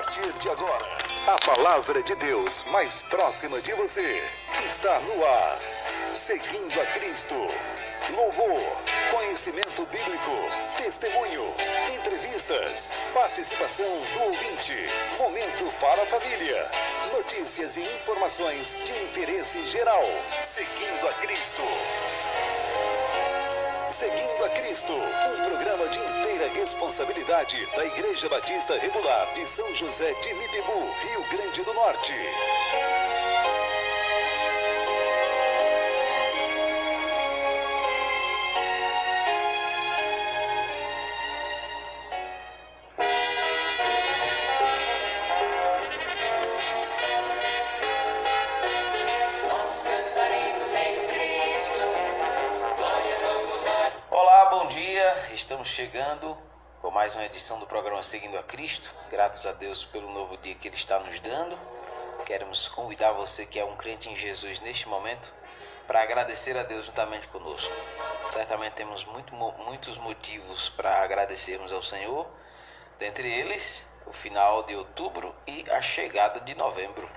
partir de agora, a palavra de Deus mais próxima de você está no ar. Seguindo a Cristo. Louvor, conhecimento bíblico, testemunho, entrevistas, participação do ouvinte, momento para a família, notícias e informações de interesse geral. Seguindo a Cristo. Seguindo a Cristo, um programa de inteira responsabilidade da Igreja Batista Regular de São José de Mipibu, Rio Grande do Norte. Estamos chegando com mais uma edição do programa Seguindo a Cristo. Graças a Deus pelo novo dia que Ele está nos dando. Queremos convidar você que é um crente em Jesus neste momento para agradecer a Deus juntamente conosco. Certamente temos muitos motivos para agradecermos ao Senhor. Dentre eles, o final de outubro e a chegada de novembro.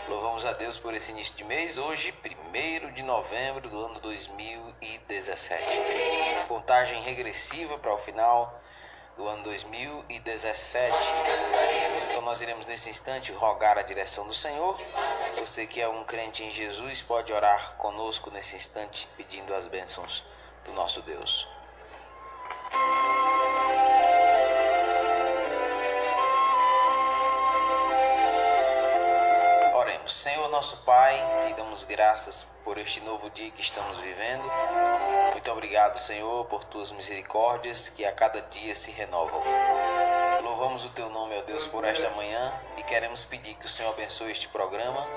Louvamos a Deus por esse início de mês. Hoje, 1º de novembro do ano 2017. Contagem regressiva para o final do ano 2017. Então nós iremos nesse instante rogar a direção do Senhor. Você que é um crente em Jesus pode orar conosco nesse instante pedindo as bênçãos do nosso Deus. Senhor nosso Pai, te damos graças por este novo dia que estamos vivendo. Muito obrigado, Senhor, por tuas misericórdias que a cada dia se renovam. Louvamos o teu nome, ó Deus, por esta manhã e queremos pedir que o Senhor abençoe este programa.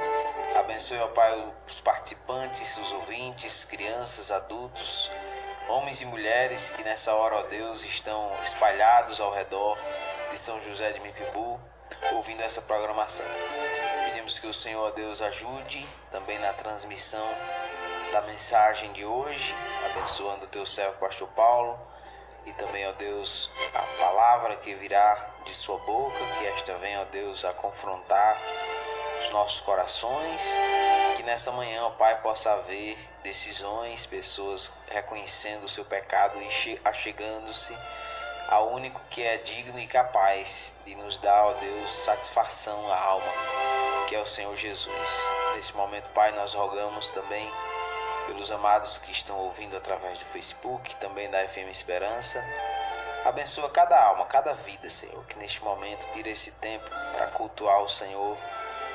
Abençoe, ó Pai, os participantes, os ouvintes, crianças, adultos, homens e mulheres que nessa hora, ó Deus, estão espalhados ao redor de São José de Mipibu, ouvindo essa programação. Pedimos que o Senhor, ó Deus, ajude também na transmissão da mensagem de hoje, abençoando o teu servo pastor Paulo e também, ó Deus, a palavra que virá de sua boca, que esta venha, ó Deus, a confrontar os nossos corações, que nessa manhã, ó Pai, possa haver decisões, pessoas reconhecendo o seu pecado e achegando-se ao único que é digno e capaz de nos dar, ó Deus, satisfação à alma, que é o Senhor Jesus. Nesse momento, Pai, nós rogamos também pelos amados que estão ouvindo através do Facebook, também da FM Esperança. Abençoa cada alma, cada vida, Senhor, que neste momento tira esse tempo para cultuar o Senhor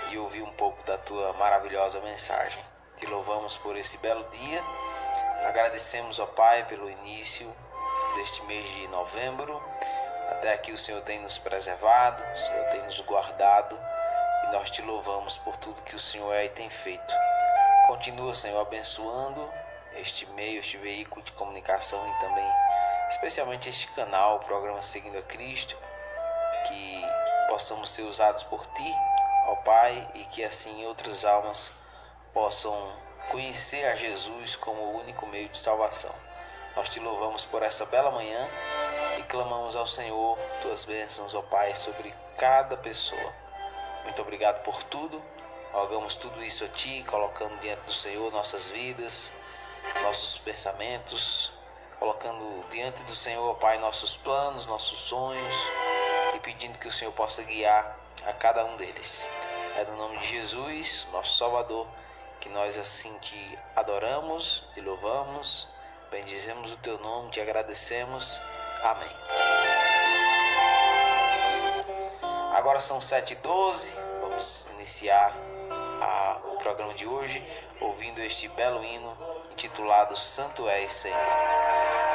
e ouvir um pouco da Tua maravilhosa mensagem. Te louvamos por esse belo dia. Agradecemos, ó Pai, pelo início deste mês de novembro. Até aqui o Senhor tem nos preservado, o Senhor tem nos guardado. E nós te louvamos por tudo que o Senhor é e tem feito. Continua, Senhor, abençoando este meio, este veículo de comunicação e também, especialmente este canal, o programa Seguindo a Cristo, que possamos ser usados por Ti, ó Pai, e que assim outras almas possam conhecer a Jesus como o único meio de salvação. Nós te louvamos por essa bela manhã e clamamos ao Senhor Tuas bênçãos, ó Pai, sobre cada pessoa. Muito obrigado por tudo. Rogamos tudo isso a Ti, colocando diante do Senhor nossas vidas, nossos pensamentos, colocando diante do Senhor, Pai, nossos planos, nossos sonhos e pedindo que o Senhor possa guiar a cada um deles. É no nome de Jesus, nosso Salvador, que nós assim Te adoramos, Te louvamos, bendizemos o Teu nome, Te agradecemos. Amém. Agora são 7h12, vamos iniciar o programa de hoje ouvindo este belo hino intitulado Santo és, Senhor.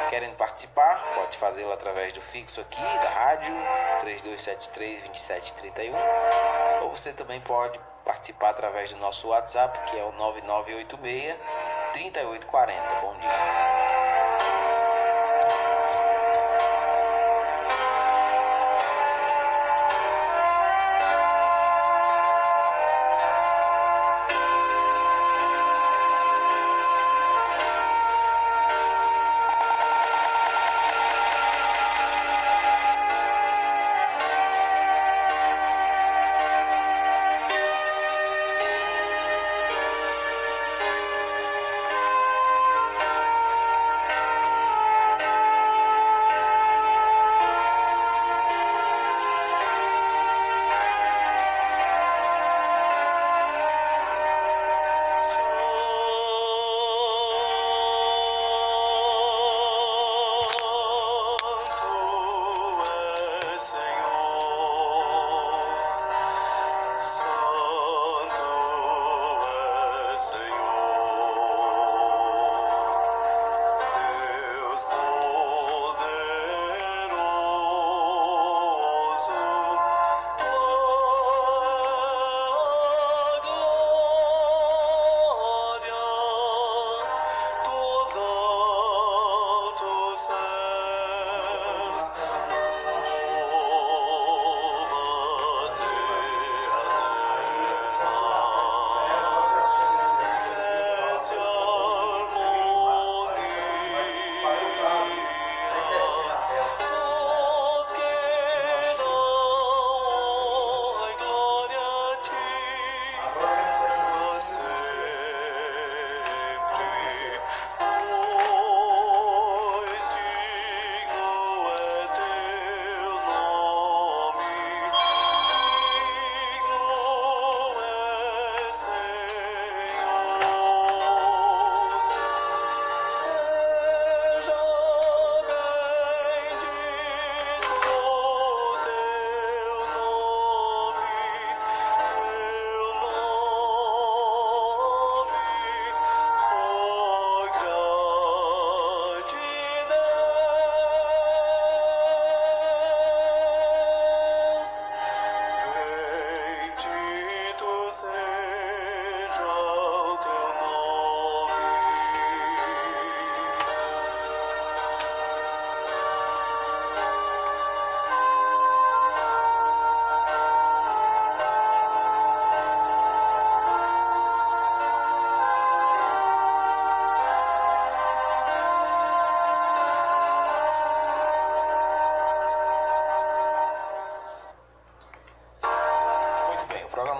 Querem participar? Pode fazê-lo através do fixo aqui da rádio 3273-2731, ou você também pode participar através do nosso WhatsApp, que é o 9986-3840. Bom dia.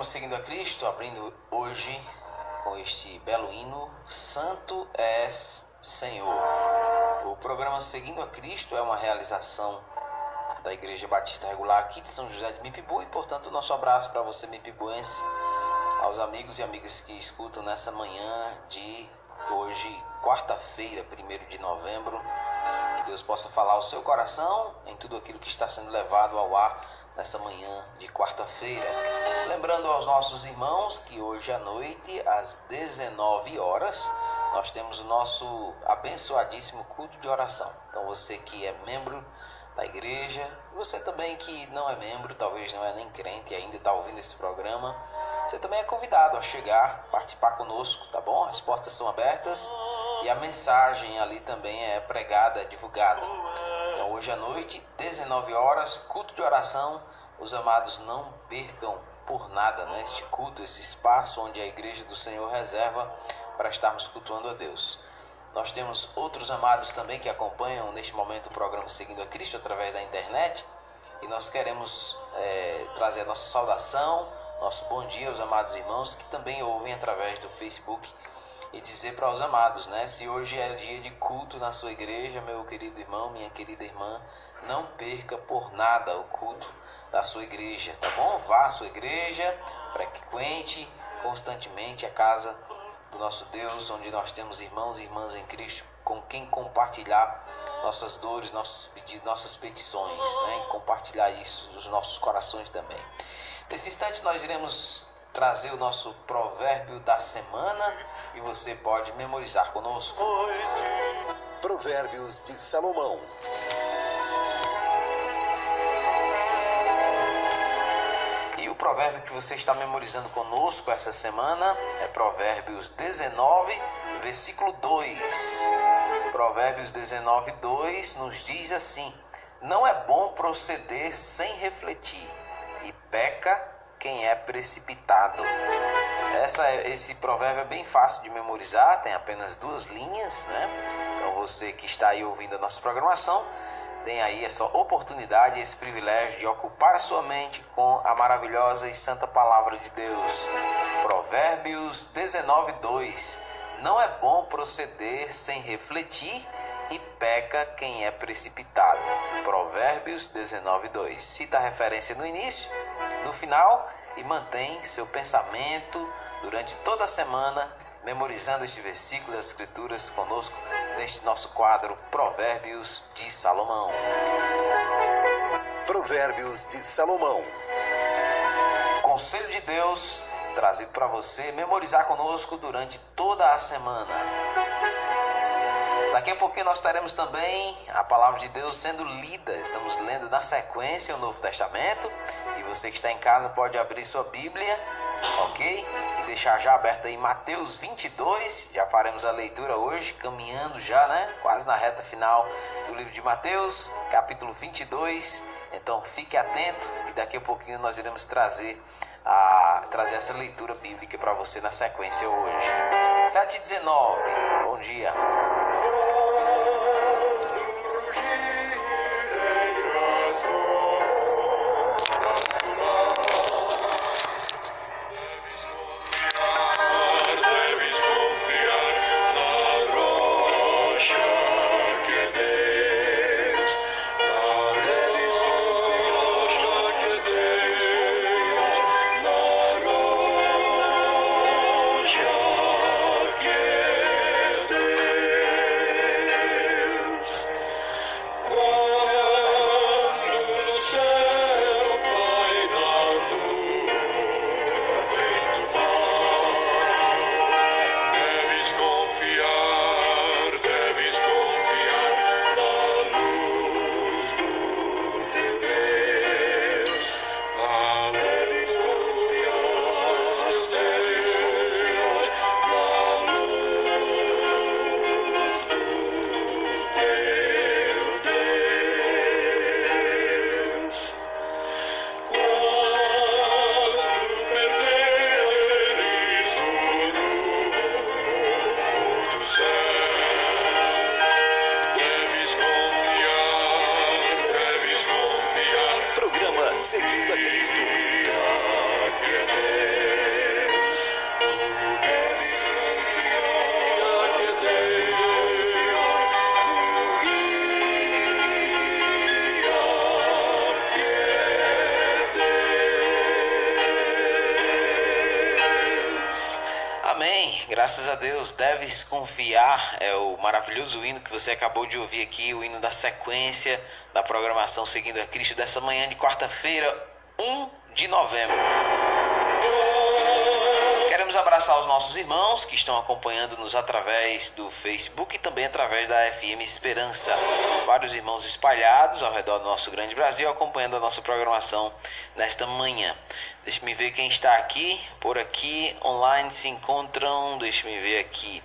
programa Seguindo a Cristo, abrindo hoje com este belo hino, Santo és Senhor. O programa Seguindo a Cristo é uma realização da Igreja Batista Regular aqui de São José de Mipibu e, portanto, nosso abraço para você, mipibuense, aos amigos e amigas que escutam nessa manhã de hoje, quarta-feira, 1º de novembro. Que Deus possa falar ao seu coração em tudo aquilo que está sendo levado ao ar nessa manhã de quarta-feira. Lembrando aos nossos irmãos que hoje à noite, às 19 horas, nós temos o nosso abençoadíssimo culto de oração. Então você que é membro da igreja, você também que não é membro, talvez não é nem crente ainda, está ouvindo esse programa, você também é convidado a chegar, participar conosco, tá bom? As portas são abertas e a mensagem ali também é pregada, é divulgada. Então hoje à noite, 19 horas, culto de oração. Os amados não percam por nada, né? Este culto, esse espaço onde a igreja do Senhor reserva para estarmos cultuando a Deus. Nós temos outros amados também que acompanham neste momento o programa Seguindo a Cristo através da internet. E nós queremos trazer a nossa saudação, nosso bom dia aos amados irmãos que também ouvem através do Facebook. E dizer para os amados, né? Se hoje é dia de culto na sua igreja, meu querido irmão, minha querida irmã, não perca por nada o culto da sua igreja, tá bom? Vá à sua igreja, frequente constantemente a casa do nosso Deus, onde nós temos irmãos e irmãs em Cristo com quem compartilhar nossas dores, nossos pedidos, nossas petições, né? E compartilhar isso nos nossos corações também. Nesse instante nós iremos trazer o nosso provérbio da semana e você pode memorizar conosco. Provérbios de Salomão. E o provérbio que você está memorizando conosco essa semana é Provérbios 19, versículo 2. Provérbios 19, 2 nos diz assim: não é bom proceder sem refletir, e peca quem é precipitado. Esse provérbio é bem fácil de memorizar, tem apenas 2 linhas, né? Então você que está aí ouvindo a nossa programação, tem aí essa oportunidade, esse privilégio de ocupar a sua mente com a maravilhosa e santa palavra de Deus. Provérbios 19, 2. Não é bom proceder sem refletir, e peca quem é precipitado. Provérbios 19, 2. Cita a referência no início, no final, e mantém seu pensamento durante toda a semana, memorizando este versículo das Escrituras conosco, neste nosso quadro Provérbios de Salomão. Provérbios de Salomão. Conselho de Deus trazido para você memorizar conosco durante toda a semana. Daqui a pouquinho nós teremos também a palavra de Deus sendo lida. Estamos lendo na sequência o Novo Testamento. E você que está em casa pode abrir sua Bíblia, ok? E deixar já aberta aí Mateus 22. Já faremos a leitura hoje, caminhando já, né? Quase na reta final do livro de Mateus, capítulo 22. Então fique atento e daqui a pouquinho nós iremos trazer essa leitura bíblica para você na sequência hoje. 7h19. Bom dia. graças a Deus, deves confiar. É o maravilhoso hino que você acabou de ouvir aqui, o hino da sequência da programação Seguindo a Cristo dessa manhã de quarta-feira, 1 de novembro. Queremos abraçar os nossos irmãos que estão acompanhando-nos através do Facebook e também através da FM Esperança. Vários irmãos espalhados ao redor do nosso grande Brasil acompanhando a nossa programação nesta manhã. Deixa-me ver quem está aqui. Por aqui, online se encontram. Deixa-me ver aqui.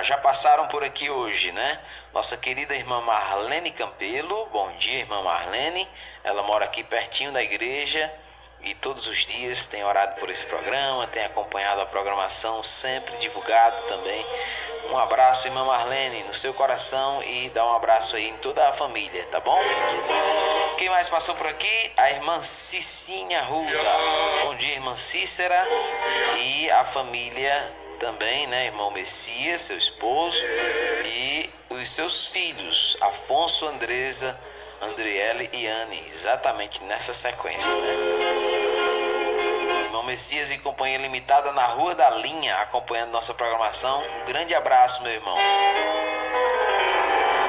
Já passaram por aqui hoje, né? Nossa querida irmã Marlene Campelo. Bom dia, irmã Marlene. Ela mora aqui pertinho da igreja e todos os dias tem orado por esse programa, tem acompanhado a programação, sempre divulgado também. Um abraço, irmã Marlene, no seu coração, e dá um abraço aí em toda a família, tá bom? Quem mais passou por aqui? A irmã Cicinha Ruda. Bom dia, irmã Cícera, e a família também, né? Irmão Messias, seu esposo, e os seus filhos, Afonso, Andresa, Andriele e Anne, exatamente nessa sequência, né? Irmão Messias e Companhia Limitada na Rua da Linha, acompanhando nossa programação. Um grande abraço, meu irmão.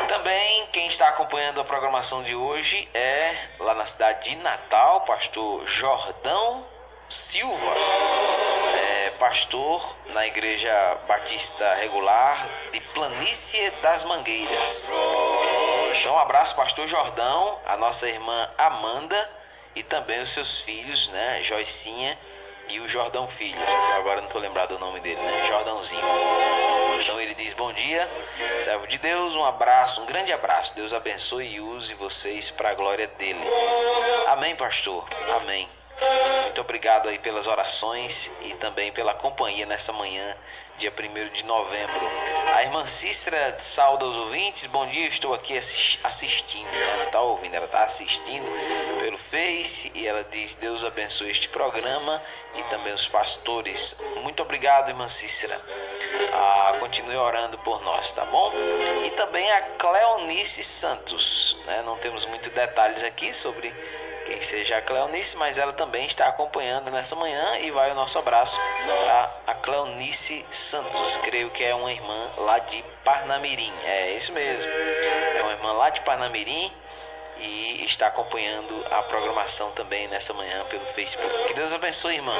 Também quem está acompanhando a programação de hoje é, lá na cidade de Natal, pastor Jordão Silva, pastor na Igreja Batista Regular de Planície das Mangueiras. Então, um abraço, pastor Jordão, a nossa irmã Amanda e também os seus filhos, né, Joicinha e o Jordão Filho. Agora não estou lembrado o nome dele, né, Jordãozinho. Então ele diz: bom dia, servo de Deus, um abraço, um grande abraço. Deus abençoe e use vocês para a glória dele. Amém, pastor, amém. Muito obrigado aí pelas orações e também pela companhia nessa manhã, dia 1º de novembro. A irmã Cícera sauda os ouvintes. Bom dia, estou aqui assistindo. Ela não está ouvindo, ela está assistindo pelo Face. E ela diz: Deus abençoe este programa e também os pastores. Muito obrigado, irmã Cícera. Continue orando por nós, tá bom? E também a Cleonice Santos, né? Não temos muitos detalhes aqui sobre quem seja a Cleonice, mas ela também está acompanhando nessa manhã, e vai o nosso abraço para a Cleonice Santos. Creio que é uma irmã lá de Parnamirim. É isso mesmo, é uma irmã lá de Parnamirim e está acompanhando a programação também nessa manhã pelo Facebook. Que Deus abençoe, irmã.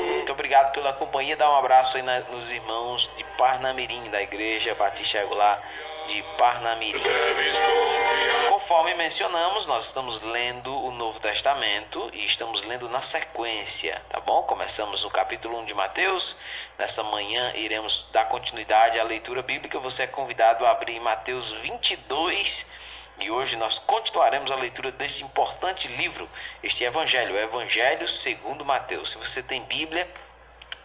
Muito obrigado pela companhia. Dá um abraço aí nos irmãos de Parnamirim, da Igreja Batista Regular de Parnamirim. Conforme mencionamos, nós estamos lendo o Novo Testamento e estamos lendo na sequência, tá bom? Começamos no capítulo 1 de Mateus. Nessa manhã iremos dar continuidade à leitura bíblica. Você é convidado a abrir Mateus 22 e hoje nós continuaremos a leitura deste importante livro, este evangelho, o Evangelho segundo Mateus. Se você tem Bíblia,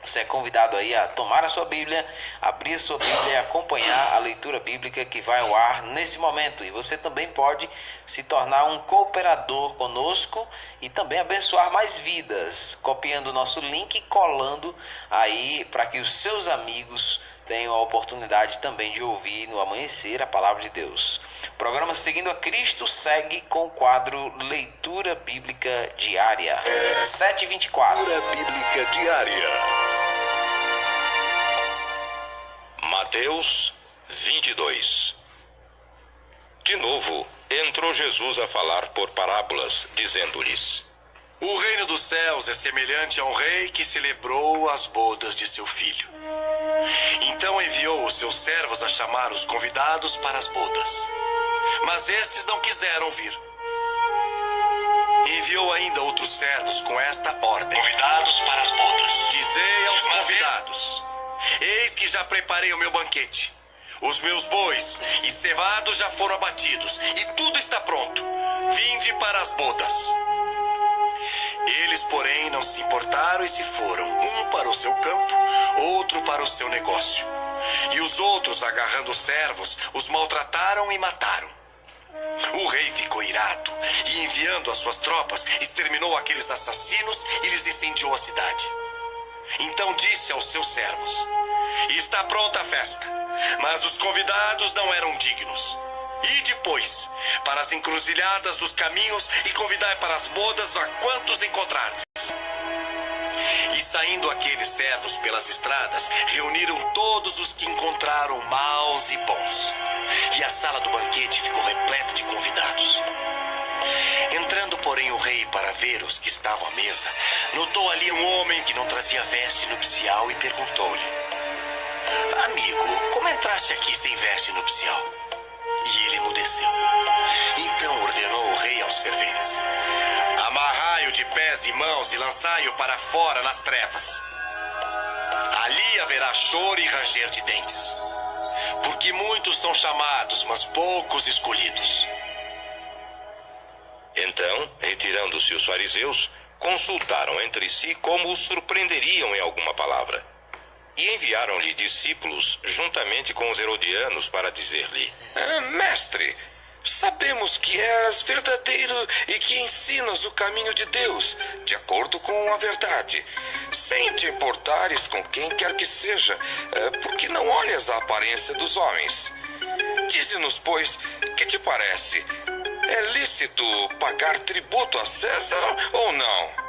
você é convidado aí a tomar a sua Bíblia, abrir a sua Bíblia e acompanhar a leitura bíblica que vai ao ar nesse momento. E você também pode se tornar um cooperador conosco e também abençoar mais vidas, copiando o nosso link e colando aí para que os seus amigos tenham a oportunidade também de ouvir no amanhecer a palavra de Deus. O programa Seguindo a Cristo segue com o quadro Leitura Bíblica Diária. 7h24. Leitura Bíblica Diária. Mateus 22. De novo, entrou Jesus a falar por parábolas, dizendo-lhes: O reino dos céus é semelhante a um rei que celebrou as bodas de seu filho. Então enviou os seus servos a chamar os convidados para as bodas. Mas estes não quiseram vir. Enviou ainda outros servos com esta ordem: Convidados para as bodas. Dizei aos convidados: Eis que já preparei o meu banquete. Os meus bois e cevados já foram abatidos, e tudo está pronto. Vinde para as bodas. Eles, porém, não se importaram e se foram, um para o seu campo, outro para o seu negócio. E os outros, agarrando os servos, os maltrataram e mataram. O rei ficou irado e, enviando as suas tropas, exterminou aqueles assassinos e lhes incendiou a cidade. Então disse aos seus servos: Está pronta a festa, mas os convidados não eram dignos. Ide, pois, para as encruzilhadas dos caminhos e convidai para as bodas a quantos encontrardes. E saindo aqueles servos pelas estradas, reuniram todos os que encontraram, maus e bons. E a sala do banquete ficou repleta de convidados. Entrando, porém, o rei para ver os que estavam à mesa, notou ali um homem que não trazia veste nupcial e perguntou-lhe: Amigo, como entraste aqui sem veste nupcial? E ele emudeceu. Então ordenou o rei aos serventes: Amarrai-o de pés e mãos e lançai-o para fora nas trevas. Ali haverá choro e ranger de dentes, porque muitos são chamados, mas poucos escolhidos. Então, retirando-se os fariseus, consultaram entre si como os surpreenderiam em alguma palavra. E enviaram-lhe discípulos juntamente com os herodianos para dizer-lhe: Mestre, sabemos que és verdadeiro e que ensinas o caminho de Deus, de acordo com a verdade, sem te importares com quem quer que seja, porque não olhas a aparência dos homens. Dize-nos, pois, que te parece? É lícito pagar tributo a César ou não?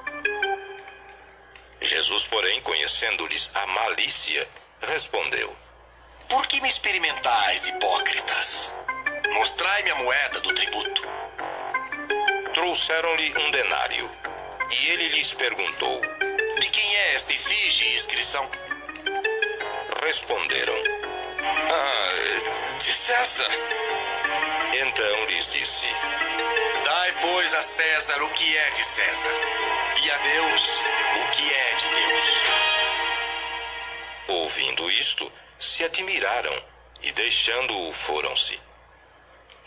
Jesus, porém, conhecendo-lhes a malícia, respondeu: Por que me experimentais, hipócritas? Mostrai-me a moeda do tributo. Trouxeram-lhe um denário, e ele lhes perguntou: De quem é esta efígie e inscrição? Responderam: De César. Então lhes disse: Dai, pois, a César o que é de César, e a Deus o que é de Deus. Ouvindo isto, se admiraram e, deixando-o, foram-se.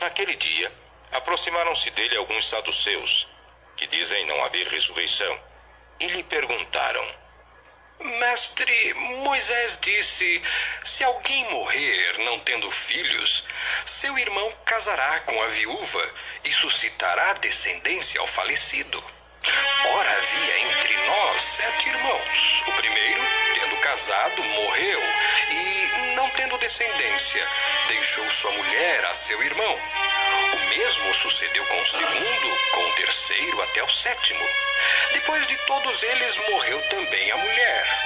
Naquele dia, aproximaram-se dele alguns saduceus, que dizem não haver ressurreição, e lhe perguntaram: Mestre, Moisés disse: se alguém morrer não tendo filhos, seu irmão casará com a viúva e suscitará descendência ao falecido. Ora, havia entre nós 7 irmãos. O primeiro, tendo casado, morreu e, não tendo descendência, deixou sua mulher a seu irmão. O mesmo sucedeu com o segundo, com o terceiro até o 7º. Depois de todos eles, morreu também a mulher.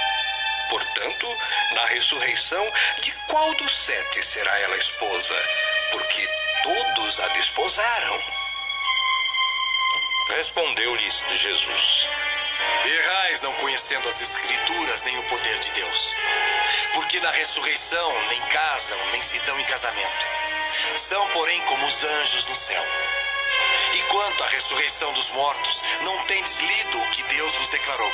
Portanto, na ressurreição, de qual dos 7 será ela esposa? Porque todos a desposaram. Respondeu-lhes Jesus: Errais não conhecendo as Escrituras nem o poder de Deus. Porque na ressurreição nem casam, nem se dão em casamento. São, porém, como os anjos no céu. E quanto à ressurreição dos mortos, não tendes lido o que Deus vos declarou: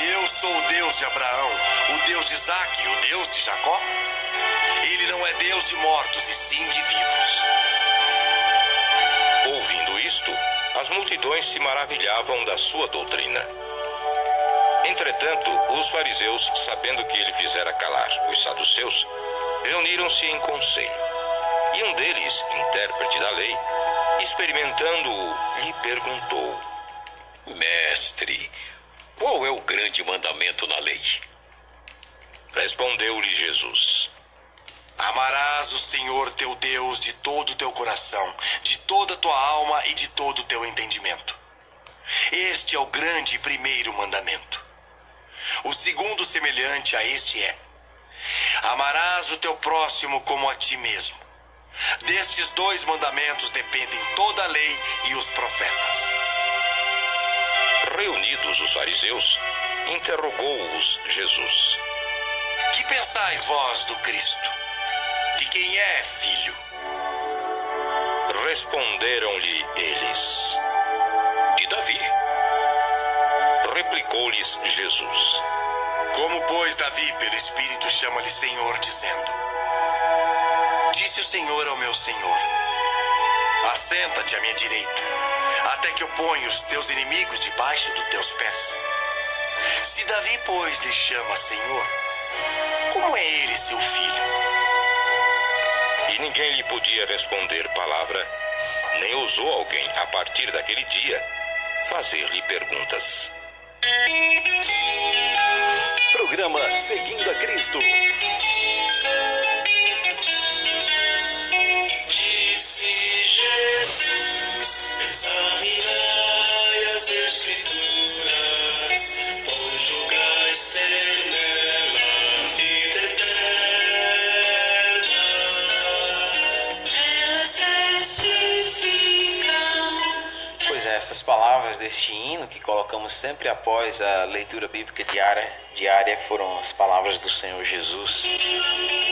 Eu sou o Deus de Abraão, o Deus de Isaque e o Deus de Jacó? Ele não é Deus de mortos, e sim de vivos. Ouvindo isto, as multidões se maravilhavam da sua doutrina. Entretanto, os fariseus, sabendo que ele fizera calar os saduceus, reuniram-se em conselho. E um deles, intérprete da lei, experimentando-o, lhe perguntou: Mestre, qual é o grande mandamento na lei? Respondeu-lhe Jesus: Amarás o Senhor teu Deus de todo o teu coração, de toda a tua alma e de todo o teu entendimento. Este é o grande e primeiro mandamento. O segundo, semelhante a este, é: amarás o teu próximo como a ti mesmo. Destes 2 mandamentos dependem toda a lei e os profetas. Reunidos os fariseus, interrogou-os Jesus: Que pensais vós do Cristo? De quem é filho? Responderam-lhe eles: De Davi. Replicou-lhes Jesus: Como, pois, Davi, pelo Espírito, chama-lhe Senhor, dizendo: Disse o Senhor ao meu Senhor: Assenta-te à minha direita, até que eu ponha os teus inimigos debaixo dos teus pés. Se Davi, pois, lhe chama Senhor, como é ele seu filho? E ninguém lhe podia responder palavra, nem ousou alguém, a partir daquele dia, fazer-lhe perguntas. Programa Seguindo a Cristo. Disse Jesus, examinai as Escrituras, pois julgai essas palavras deste hino que colocamos sempre após a leitura bíblica diária foram as palavras do Senhor Jesus,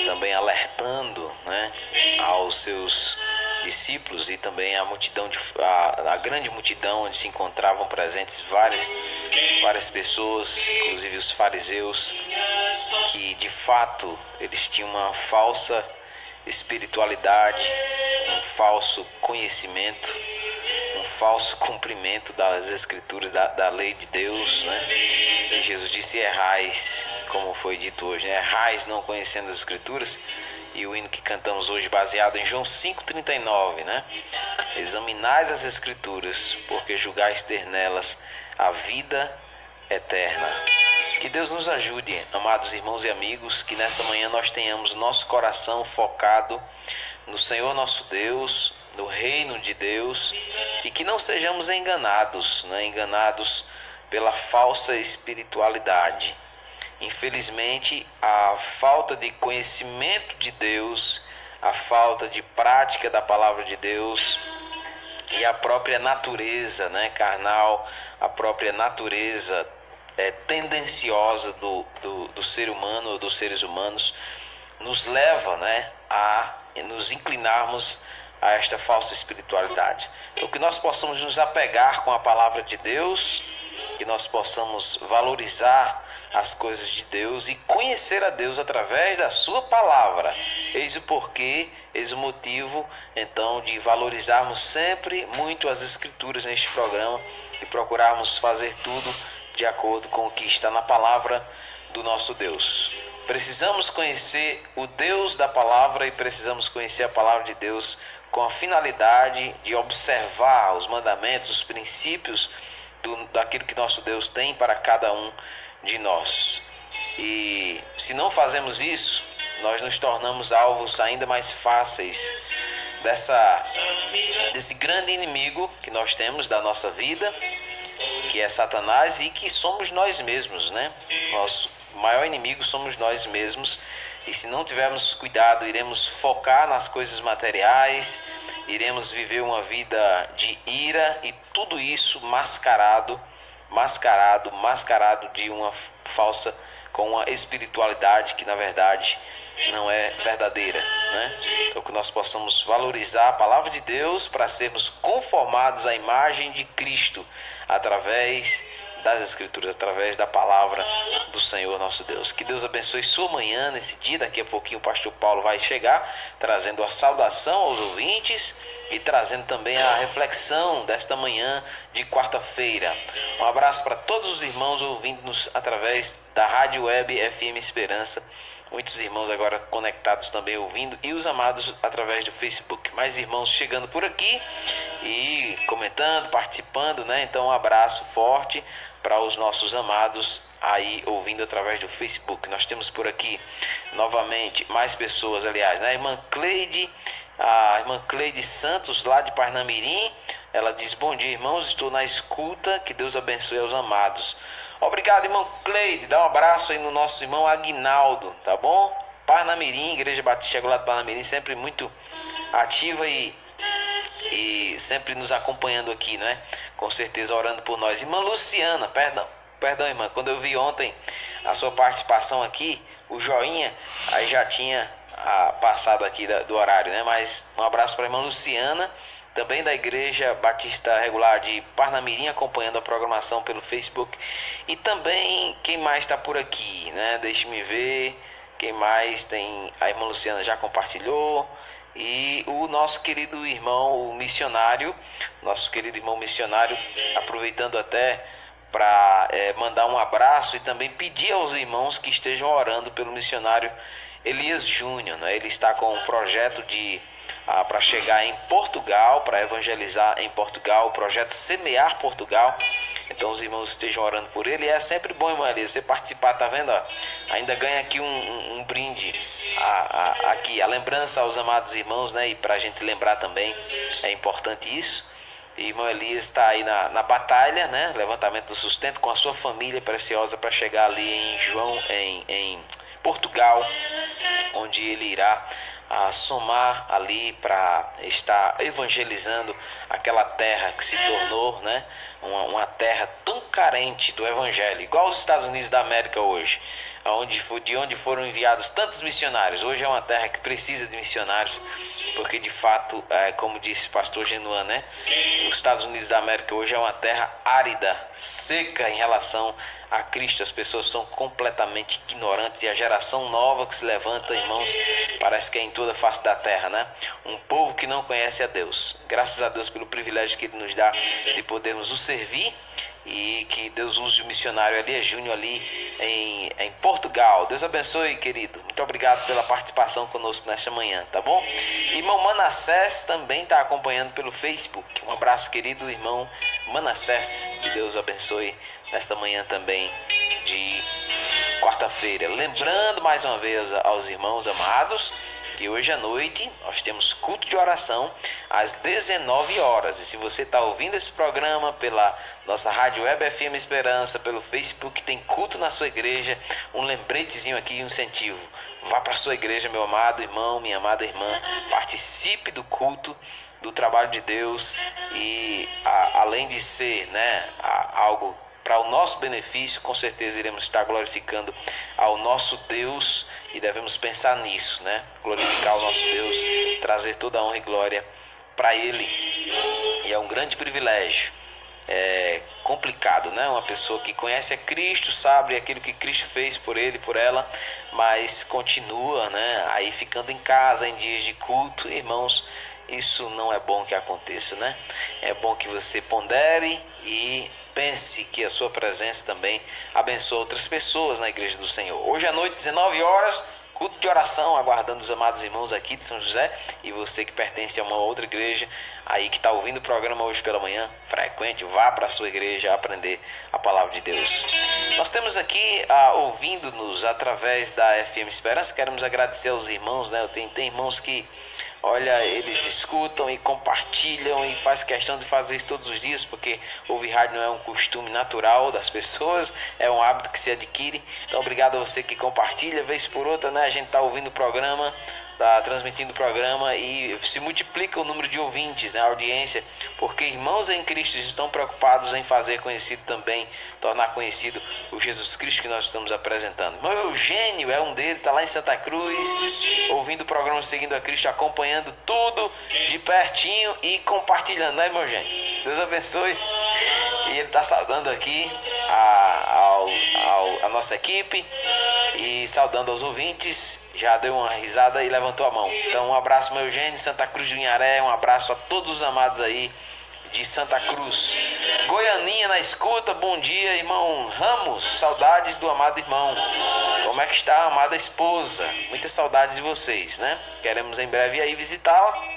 também alertando, né, aos seus discípulos e também a grande multidão onde se encontravam presentes várias pessoas, inclusive os fariseus, que de fato eles tinham uma falsa espiritualidade, um falso conhecimento, um falso cumprimento das escrituras, da lei de Deus, né? E Jesus disse: errais, como foi dito hoje, né? Errais não conhecendo as escrituras. E o hino que cantamos hoje, baseado em João 5,39, né? Examinais as escrituras, porque julgais ter nelas a vida eterna. Que Deus nos ajude, amados irmãos e amigos, que nessa manhã nós tenhamos nosso coração focado no Senhor nosso Deus, no reino de Deus, e que não sejamos enganados, né? Enganados pela falsa espiritualidade. Infelizmente, a falta de conhecimento de Deus, a falta de prática da palavra de Deus e a própria natureza, né, carnal, a própria natureza tendenciosa do ser humano ou dos seres humanos nos leva, né, a nos inclinarmos a esta falsa espiritualidade. Então, que nós possamos nos apegar com a palavra de Deus, que nós possamos valorizar as coisas de Deus e conhecer a Deus através da sua palavra. Eis o porquê, eis o motivo, então, de valorizarmos sempre muito as escrituras neste programa e procurarmos fazer tudo de acordo com o que está na palavra do nosso Deus. Precisamos conhecer o Deus da palavra e precisamos conhecer a palavra de Deus com a finalidade de observar os mandamentos, os princípios daquilo que nosso Deus tem para cada um de nós. E se não fazemos isso, nós nos tornamos alvos ainda mais fáceis desse grande inimigo que nós temos da nossa vida, que é Satanás, e que somos nós mesmos, né? Nosso maior inimigo somos nós mesmos. E se não tivermos cuidado, iremos focar nas coisas materiais, iremos viver uma vida de ira, e tudo isso mascarado de uma falsa, com uma espiritualidade que na verdade não é verdadeira, né? Então, que nós possamos valorizar a palavra de Deus para sermos conformados à imagem de Cristo através das Escrituras, através da palavra do Senhor nosso Deus. Que Deus abençoe sua manhã nesse dia. Daqui a pouquinho o pastor Paulo vai chegar trazendo a saudação aos ouvintes e trazendo também a reflexão desta manhã de quarta-feira. Um abraço para todos os irmãos ouvindo-nos através da Rádio Web FM Esperança. Muitos irmãos agora conectados também ouvindo, e os amados através do Facebook. Mais irmãos chegando por aqui e comentando, participando, né? Então um abraço forte para os nossos amados aí ouvindo através do Facebook. Nós temos por aqui novamente mais pessoas, aliás, né? A irmã Cleide Santos, lá de Parnamirim, ela diz: bom dia, irmãos, estou na escuta, que Deus abençoe aos amados. Obrigado, irmão Cleide. Dá um abraço aí no nosso irmão Aguinaldo, tá bom? Parnamirim, Igreja Batista Regular de Parnamirim, sempre muito ativa e sempre nos acompanhando aqui, né? Com certeza orando por nós. Irmã Luciana, perdão, irmã, quando eu vi ontem a sua participação aqui, o joinha, aí já tinha passado aqui do horário, né? Mas um abraço para a irmã Luciana, também da Igreja Batista Regular de Parnamirim, acompanhando a programação pelo Facebook. E também, quem mais está por aqui, né? Deixe-me ver, quem mais tem... A irmã Luciana já compartilhou. E o nosso querido irmão missionário, aproveitando até para mandar um abraço e também pedir aos irmãos que estejam orando pelo missionário Elias Júnior, né? Ele está com um projeto para chegar em Portugal, para evangelizar em Portugal, o projeto Semear Portugal. Então os irmãos estejam orando por ele. E é sempre bom, irmão Elias, você participar, tá vendo? Ainda ganha aqui um brinde, aqui, a lembrança aos amados irmãos, né? E para a gente lembrar também, é importante isso. E irmão Elias está aí na batalha, né? Levantamento do sustento com a sua família preciosa para chegar ali em Portugal, onde ele irá a somar ali para estar evangelizando aquela terra que se tornou, né, uma terra tão carente do evangelho, igual os Estados Unidos da América hoje, de onde foram enviados tantos missionários. Hoje é uma terra que precisa de missionários, porque de fato, como disse o pastor Genuan, né, os Estados Unidos da América hoje é uma terra árida, seca em relação a Cristo. As pessoas são completamente ignorantes e a geração nova que se levanta, irmãos, parece que é em toda a face da terra, né? Um povo que não conhece a Deus. Graças a Deus pelo privilégio que Ele nos dá de podermos o servir, e que Deus use o missionário Elias Júnior ali em Portugal. Deus abençoe, querido. Muito obrigado pela participação conosco nesta manhã, tá bom? Irmão Manassés também está acompanhando pelo Facebook. Um abraço, querido irmão Manassés. Que Deus abençoe nesta manhã também de quarta-feira. Lembrando mais uma vez aos irmãos amados que hoje à noite nós temos culto de oração às 19 horas. E se você está ouvindo esse programa pela nossa rádio Web FM Esperança, pelo Facebook, tem culto na sua igreja, um lembretezinho aqui, um incentivo. Vá para a sua igreja, meu amado irmão, minha amada irmã, participe do culto, do trabalho de Deus, e além de ser, né, algo para o nosso benefício, com certeza iremos estar glorificando ao nosso Deus, e devemos pensar nisso, né? Glorificar o nosso Deus, trazer toda a honra e glória para Ele. E é um grande privilégio. É complicado, né? Uma pessoa que conhece a Cristo, sabe aquilo que Cristo fez por ele, por ela, mas continua, né, aí ficando em casa em dias de culto. Irmãos, isso não é bom que aconteça, né? É bom que você pondere e pense que a sua presença também abençoa outras pessoas na igreja do Senhor. Hoje à noite, 19 horas, culto de oração, aguardando os amados irmãos aqui de São José. E você que pertence a uma outra igreja aí que está ouvindo o programa hoje pela manhã, frequente, vá para a sua igreja aprender a palavra de Deus. Nós temos aqui, ouvindo-nos através da FM Esperança, queremos agradecer aos irmãos, né? Tem irmãos que, olha, eles escutam e compartilham e faz questão de fazer isso todos os dias, porque ouvir rádio não é um costume natural das pessoas, é um hábito que se adquire. Então, obrigado a você que compartilha, vez por outra, né? A gente está ouvindo o programa, está transmitindo o programa e se multiplica o número de ouvintes, né? A audiência, porque irmãos em Cristo estão preocupados em fazer conhecido também, tornar conhecido o Jesus Cristo que nós estamos apresentando. Irmão Eugênio é um deles, está lá em Santa Cruz, ouvindo o programa Seguindo a Cristo, acompanhando tudo de pertinho e compartilhando, né, irmão Eugênio? Deus abençoe. E ele está saudando aqui a nossa equipe e saudando aos ouvintes. Já deu uma risada e levantou a mão. Então, um abraço, meu Eugênio, Santa Cruz do Inharé. Um abraço a todos os amados aí de Santa Cruz. Goianinha na escuta, bom dia, irmão Ramos. Saudades do amado irmão. Como é que está a amada esposa? Muitas saudades de vocês, né? Queremos em breve aí visitá-la.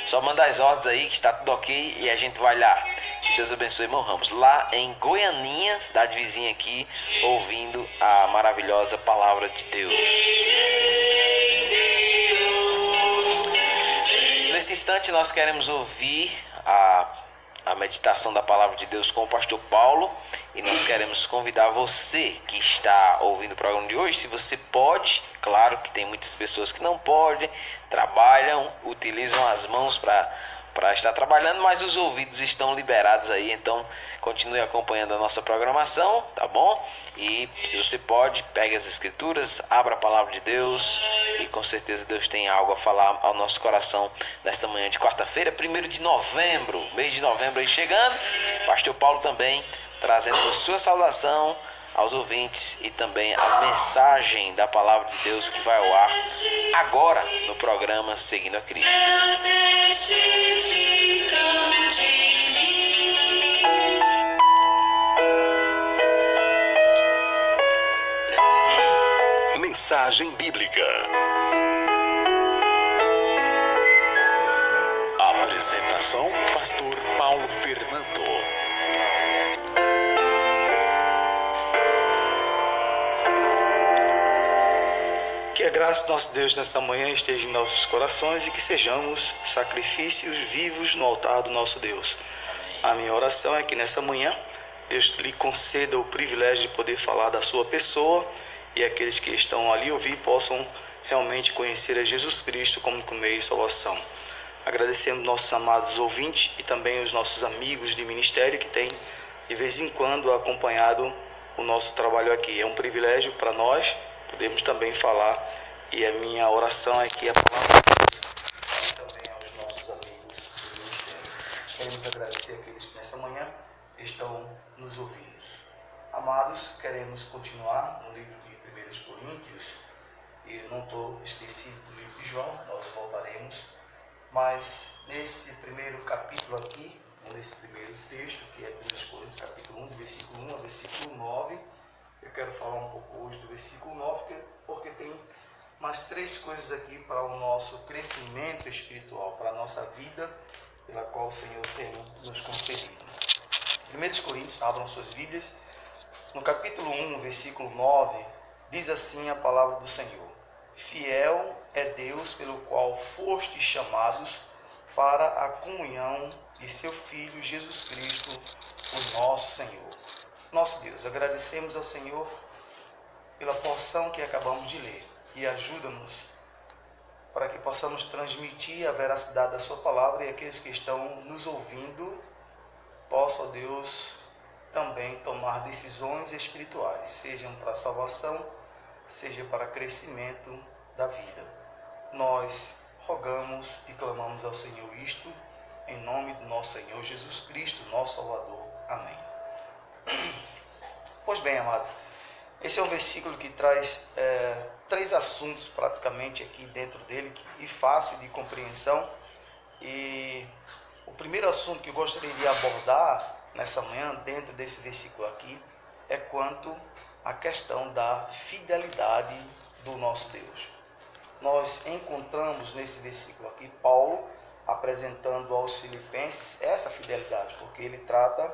Só manda as ordens aí que está tudo ok e a gente vai lá. Que Deus abençoe, irmão Ramos. Lá em Goianinha, cidade vizinha aqui, ouvindo a maravilhosa palavra de Deus. Nesse instante nós queremos ouvir a meditação da palavra de Deus com o pastor Paulo, e nós queremos convidar você que está ouvindo o programa de hoje, se você pode, claro que tem muitas pessoas que não podem, trabalham, utilizam as mãos para estar trabalhando, mas os ouvidos estão liberados aí, então continue acompanhando a nossa programação, tá bom? E se você pode, pegue as escrituras, abra a palavra de Deus, e com certeza Deus tem algo a falar ao nosso coração nesta manhã de quarta-feira, 1º de novembro, mês de novembro aí chegando. Pastor Paulo também trazendo a sua saudação aos ouvintes e também a mensagem da palavra de Deus que vai ao ar agora no programa Seguindo a Cristo. Mensagem bíblica. Apresentação: Pastor Paulo Fernando. Que a graça do nosso Deus nessa manhã esteja em nossos corações e que sejamos sacrifícios vivos no altar do nosso Deus. A minha oração é que nessa manhã Deus lhe conceda o privilégio de poder falar da sua pessoa, e aqueles que estão ali ouvir possam realmente conhecer a Jesus Cristo como único meio de salvação. Agradecemos nossos amados ouvintes e também os nossos amigos de ministério que têm, de vez em quando, acompanhado o nosso trabalho aqui. É um privilégio para nós, podemos também falar, e a minha oração é que a palavra de Deus também aos nossos amigos do ministério. Queremos agradecer aqueles que nessa manhã estão nos ouvindo. Amados, queremos continuar no livro de 1 Coríntios, e não estou esquecido do livro de João, nós voltaremos, mas nesse primeiro capítulo aqui, nesse primeiro texto, que é 1 Coríntios capítulo 1, do versículo 1 ao versículo 9, eu quero falar um pouco hoje do versículo 9, porque tem mais 3 coisas aqui para o nosso crescimento espiritual, para a nossa vida, pela qual o Senhor tem nos concedido. 1 Coríntios, abram suas Bíblias, no capítulo 1, versículo 9, diz assim a palavra do Senhor: Fiel é Deus pelo qual fostes chamados para a comunhão de seu Filho Jesus Cristo, o nosso Senhor. Nosso Deus, agradecemos ao Senhor pela porção que acabamos de ler e ajuda-nos para que possamos transmitir a veracidade da sua palavra e aqueles que estão nos ouvindo possam, Deus, também tomar decisões espirituais, sejam para a salvação, seja para crescimento da vida. Nós rogamos e clamamos ao Senhor isto, em nome do nosso Senhor Jesus Cristo, nosso Salvador. Amém. Pois bem, amados, esse é um versículo que traz 3 assuntos praticamente aqui dentro dele e fácil de compreensão. E o primeiro assunto que eu gostaria de abordar nessa manhã, dentro desse versículo aqui, é quanto à questão da fidelidade do nosso Deus. Nós encontramos nesse versículo aqui Paulo apresentando aos filipenses essa fidelidade, porque ele trata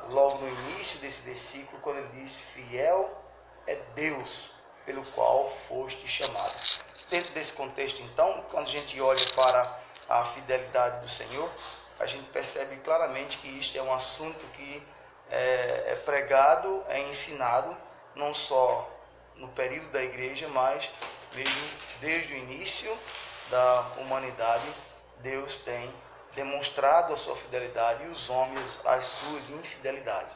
logo no início desse versículo, quando ele diz: fiel é Deus pelo qual foste chamado. Dentro desse contexto, então, quando a gente olha para a fidelidade do Senhor, a gente percebe claramente que isto é um assunto que é pregado, é ensinado, não só no período da igreja, mas desde o início da humanidade. Deus tem demonstrado a sua fidelidade e os homens as suas infidelidades.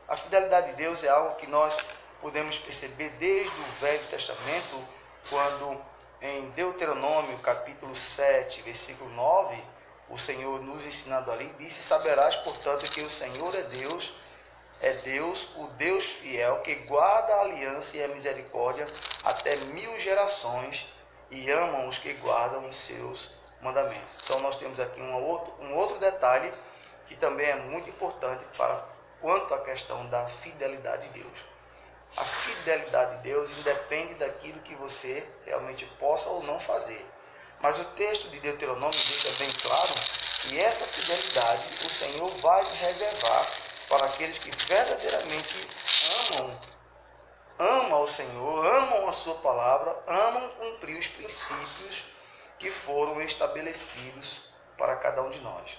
A fidelidade de Deus é algo que nós podemos perceber desde o Velho Testamento, quando em Deuteronômio capítulo 7, versículo 9, o Senhor nos ensinando ali, disse: saberás, portanto, que o Senhor é Deus, o Deus fiel, que guarda a aliança e a misericórdia até 1000 gerações, e ama os que guardam os seus mandamentos. Então nós temos aqui um outro detalhe que também é muito importante quanto à questão da fidelidade de Deus. A fidelidade de Deus independe daquilo que você realmente possa ou não fazer. Mas o texto de Deuteronômio deixa bem claro que essa fidelidade o Senhor vai reservar para aqueles que verdadeiramente amam ao Senhor, amam a sua palavra, amam cumprir os princípios que foram estabelecidos para cada um de nós.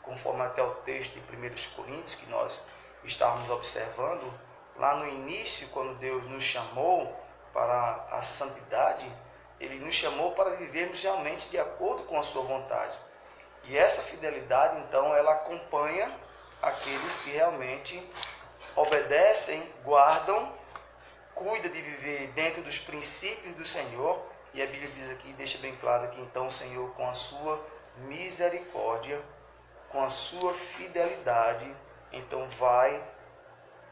Conforme até o texto de 1 Coríntios que nós estávamos observando, lá no início, quando Deus nos chamou para a santidade, Ele nos chamou para vivermos realmente de acordo com a sua vontade. E essa fidelidade, então, ela acompanha aqueles que realmente obedecem, guardam, cuidam de viver dentro dos princípios do Senhor. E a Bíblia diz aqui, deixa bem claro que então o Senhor, com a sua misericórdia, com a sua fidelidade, então vai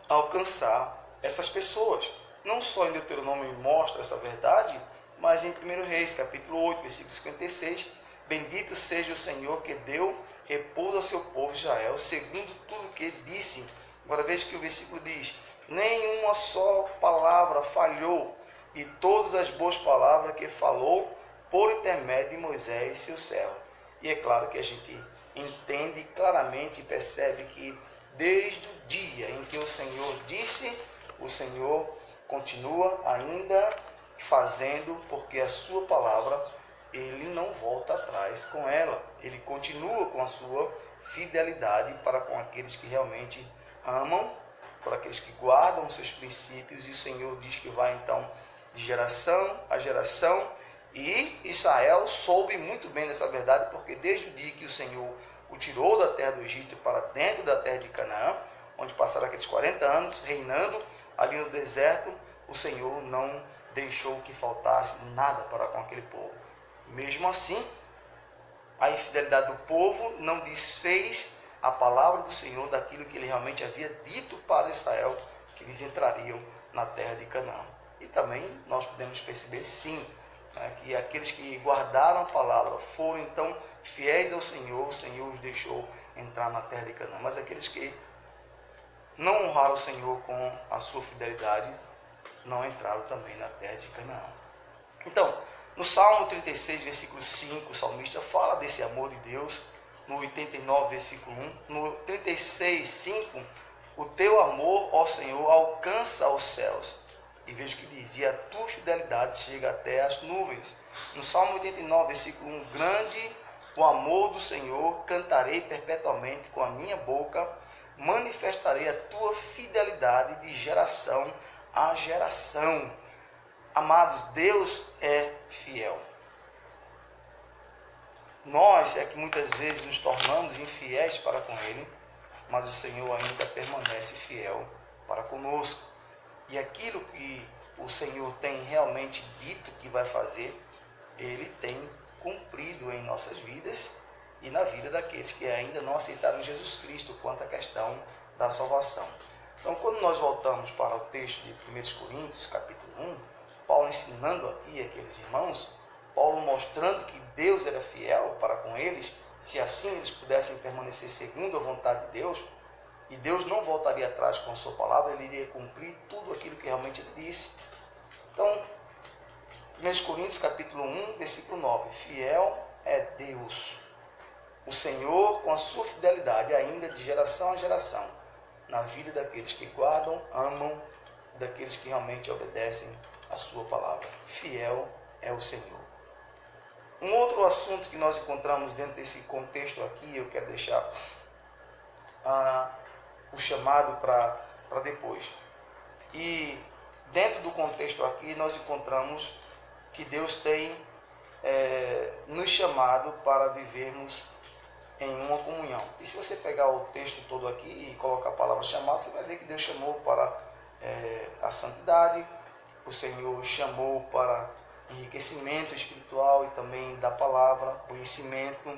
alcançar essas pessoas. Não só em Deuteronômio mostra essa verdade, mas em 1 Reis, capítulo 8, versículo 56, bendito seja o Senhor que deu repouso ao seu povo Israel, segundo tudo que disse. Agora veja que o versículo diz: nenhuma só palavra falhou, e todas as boas palavras que falou por intermédio de Moisés, seu servo. E é claro que a gente entende claramente e percebe que desde o dia em que o Senhor disse, o Senhor continua ainda fazendo, porque a sua palavra, Ele não volta atrás com ela. Ele continua com a sua fidelidade para com aqueles que realmente amam, para aqueles que guardam os seus princípios, e o Senhor diz que vai então de geração a geração, e Israel soube muito bem dessa verdade, porque desde o dia que o Senhor o tirou da terra do Egito para dentro da terra de Canaã, onde passaram aqueles 40 anos reinando ali no deserto, o Senhor não deixou que faltasse nada para com aquele povo. Mesmo assim, a infidelidade do povo não desfez a palavra do Senhor daquilo que ele realmente havia dito para Israel, que eles entrariam na terra de Canaã. E também nós podemos perceber, sim, que aqueles que guardaram a palavra foram então fiéis ao Senhor, o Senhor os deixou entrar na terra de Canaã. Mas aqueles que não honraram o Senhor com a sua fidelidade, não entraram também na terra de Canaã. Então, no Salmo 36, versículo 5, o salmista fala desse amor de Deus. No 89, versículo 1. No 36, 5, o teu amor, ó Senhor, alcança os céus. E veja o que diz: e a tua fidelidade chega até as nuvens. No Salmo 89, versículo 1, grande o amor do Senhor, cantarei perpetuamente com a minha boca, manifestarei a tua fidelidade de geração a geração. Amados, Deus é fiel. Nós é que muitas vezes nos tornamos infiéis para com Ele, mas o Senhor ainda permanece fiel para conosco. E aquilo que o Senhor tem realmente dito que vai fazer, Ele tem cumprido em nossas vidas e na vida daqueles que ainda não aceitaram Jesus Cristo quanto à questão da salvação. Então, quando nós voltamos para o texto de 1 Coríntios, capítulo 1, Paulo ensinando aqui aqueles irmãos, Paulo mostrando que Deus era fiel para com eles, se assim eles pudessem permanecer segundo a vontade de Deus, e Deus não voltaria atrás com a sua palavra, ele iria cumprir tudo aquilo que realmente ele disse. Então, 1 Coríntios capítulo 1, versículo 9, fiel é Deus, o Senhor com a sua fidelidade ainda de geração a geração, na vida daqueles que guardam, amam, e daqueles que realmente obedecem a sua palavra. Fiel é o Senhor. Um outro assunto que nós encontramos dentro desse contexto aqui, eu quero deixar o chamado para depois. E dentro do contexto aqui, nós encontramos que Deus tem nos chamado para vivermos em uma comunhão. E se você pegar o texto todo aqui e colocar a palavra chamado, você vai ver que Deus chamou para a santidade, o Senhor chamou para enriquecimento espiritual e também da palavra, conhecimento.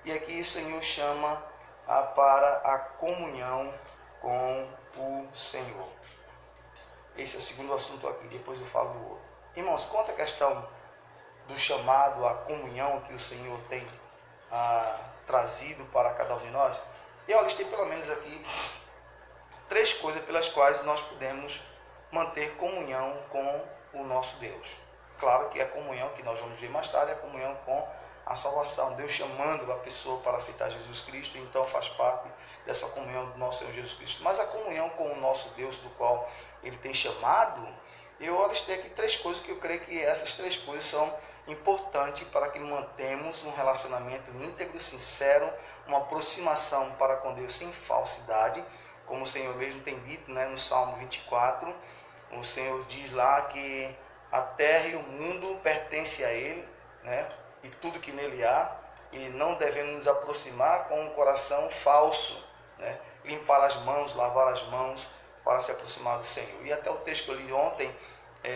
E aqui o Senhor chama para a comunhão com o Senhor. Esse é o segundo assunto aqui, depois eu falo do outro. Irmãos, quanto à questão do chamado à comunhão que o Senhor tem trazido para cada um de nós, eu listei pelo menos aqui 3 coisas pelas quais nós podemos manter comunhão com o nosso Deus. Claro que a comunhão que nós vamos ver mais tarde é a comunhão com a salvação, Deus chamando a pessoa para aceitar Jesus Cristo, então faz parte dessa comunhão do nosso Senhor Jesus Cristo. Mas a comunhão com o nosso Deus, do qual Ele tem chamado, eu listei aqui 3 coisas que eu creio que essas 3 coisas são importantes para que mantemos um relacionamento íntegro, sincero, uma aproximação para com Deus sem falsidade, como o Senhor mesmo tem dito, no Salmo 24, o Senhor diz lá que a terra e o mundo pertencem a Ele, e tudo que nele há, e não devemos nos aproximar com um coração falso, limpar as mãos, lavar as mãos para se aproximar do Senhor. E até o texto que eu li ontem,